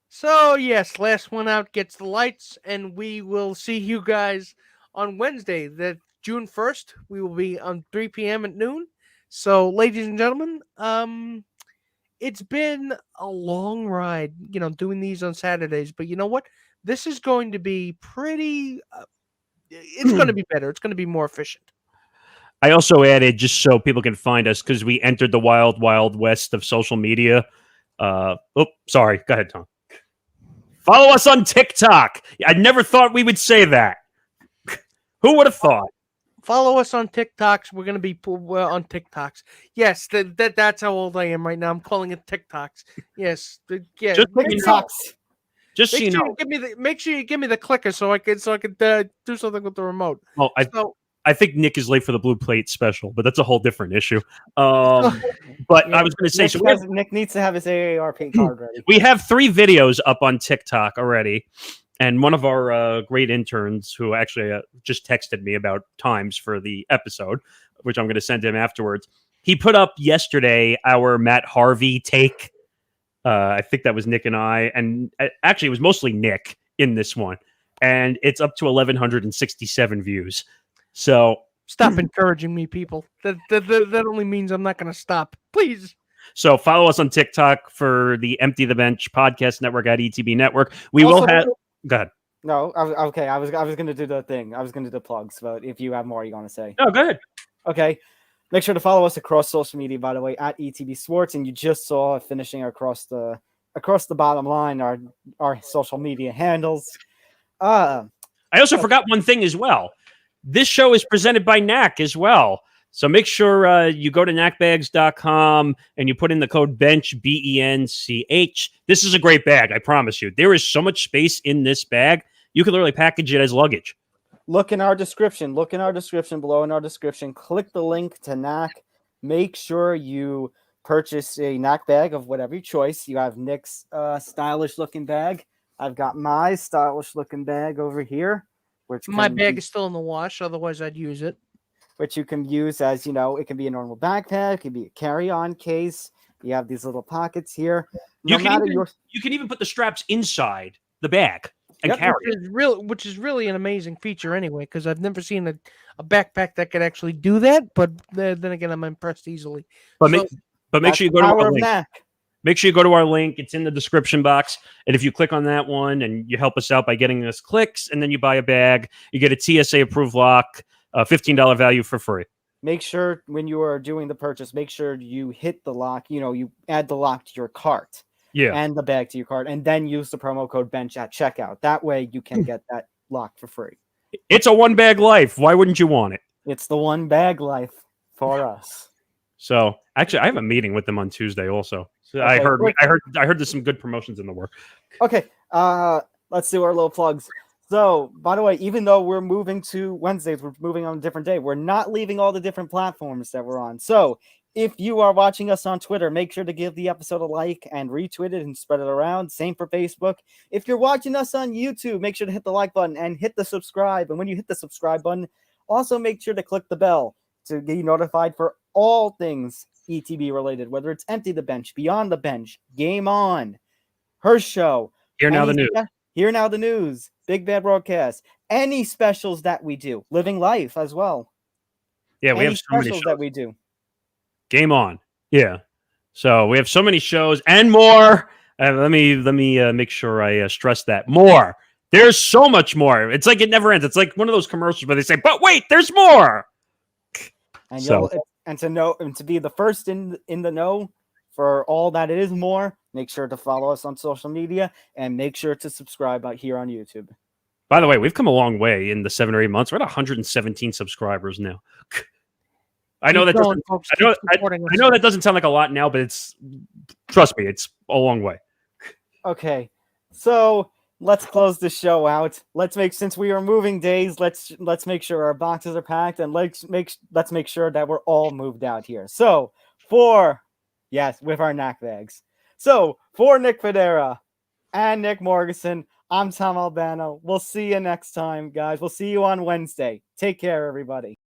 So yes, last one out gets the lights, and we will see you guys on Wednesday, that June 1st. We will be on 3 p.m. at noon. So, ladies and gentlemen, it's been a long ride, doing these on Saturdays. But you know what? This is going to be pretty. It's going to be better. It's going to be more efficient. I also added, just so people can find us, because we entered the wild, wild west of social media. Sorry. Go ahead, Tom. Follow us on TikTok. I never thought we would say that. Who would have thought? Follow us on TikToks. We're going to be on TikToks. Yes, that's how old I am right now. I'm calling it TikToks. Yes. Just TikToks. Just so you know. Make sure you give me the clicker so I can do something with the remote. Oh, I think Nick is late for the Blue Plate special, but that's a whole different issue. But I was going to say, Nick needs to have his AARP card ready. We have 3 videos up on TikTok already, and one of our great interns, who actually just texted me about times for the episode, which I'm going to send him afterwards. He put up yesterday our Matt Harvey take. I think that was Nick and I, and actually it was mostly Nick in this one, and it's up to 1,167 views. So stop encouraging me, people. That only means I'm not going to stop. Please. So follow us on TikTok for the Empty the Bench podcast network at ETB Network. We will have. Go ahead. No, okay. I was going to do the thing. I was going to do the plugs, but if you have more, you want to say? No, go ahead. Okay. Make sure to follow us across social media, by the way, at ETB Sports, and you just saw finishing across the bottom line our social media handles. I also forgot one thing as well. This show is presented by Knack as well. So make sure you go to knackbags.com and you put in the code BENCH, BENCH. This is a great bag, I promise you. There is so much space in this bag, you can literally package it as luggage. Look in our description. Below in our description. Click the link to Knack. Make sure you purchase a Knack bag of whatever your choice. You have Nick's stylish-looking bag. I've got my stylish-looking bag over here. My bag is still in the wash, otherwise I'd use it. Which you can use as, it can be a normal backpack, it can be a carry-on case. You have these little pockets here. You can even put the straps inside the bag and carry it. Which is really an amazing feature anyway, because I've never seen a backpack that could actually do that, but then again, I'm impressed easily. But make sure you go to our link. Make sure you go to our link. It's in the description box. And if you click on that one and you help us out by getting us clicks, and then you buy a bag, you get a TSA-approved lock, $15 value for free. Make sure when you are doing the purchase, make sure you hit the lock. You add the lock to your cart. Yeah. And the bag to your cart. And then use the promo code BENCH at checkout. That way you can get that lock for free. It's a one-bag life. Why wouldn't you want it? It's the one-bag life for us. So, actually, I have a meeting with them on Tuesday also. So okay, I heard there's some good promotions in the work. Okay, let's do our little plugs. So, by the way, even though we're moving to Wednesdays, we're moving on a different day. We're not leaving all the different platforms that we're on. So, if you are watching us on Twitter, make sure to give the episode a like and retweet it and spread it around. Same for Facebook. If you're watching us on YouTube, make sure to hit the like button and hit the subscribe. And when you hit the subscribe button, also make sure to click the bell to get you notified for all things ETB related, whether it's Empty the Bench, Beyond the Bench, Game On, Her Show. Here Now the News. Here Now the News, Big Bad Broadcast, any specials that we do, Living Life as well. Yeah, we have so many specials that we do. Game On. Yeah. So we have so many shows and more. Let me make sure I stress that more. There's so much more. It's like it never ends. It's like one of those commercials where they say, "But wait, there's more." And So- to be the first in the know for all that it is more, make sure to follow us on social media and make sure to subscribe out here on YouTube. By the way, we've come a long way in the 7 or 8 months. We're at 117 subscribers now. I know Keep that going, doesn't. folks. I know. Keep supporting us. I know that doesn't sound like a lot now, but it's. Trust me, it's a long way. Okay, so let's close the show out. Since we are moving days, let's make sure our boxes are packed and let's make sure that we're all moved out here. So with our Knack bags. So for Nick Federa and Nick Morgeson, I'm Tom Albano. We'll see you next time, guys. We'll see you on Wednesday. Take care, everybody.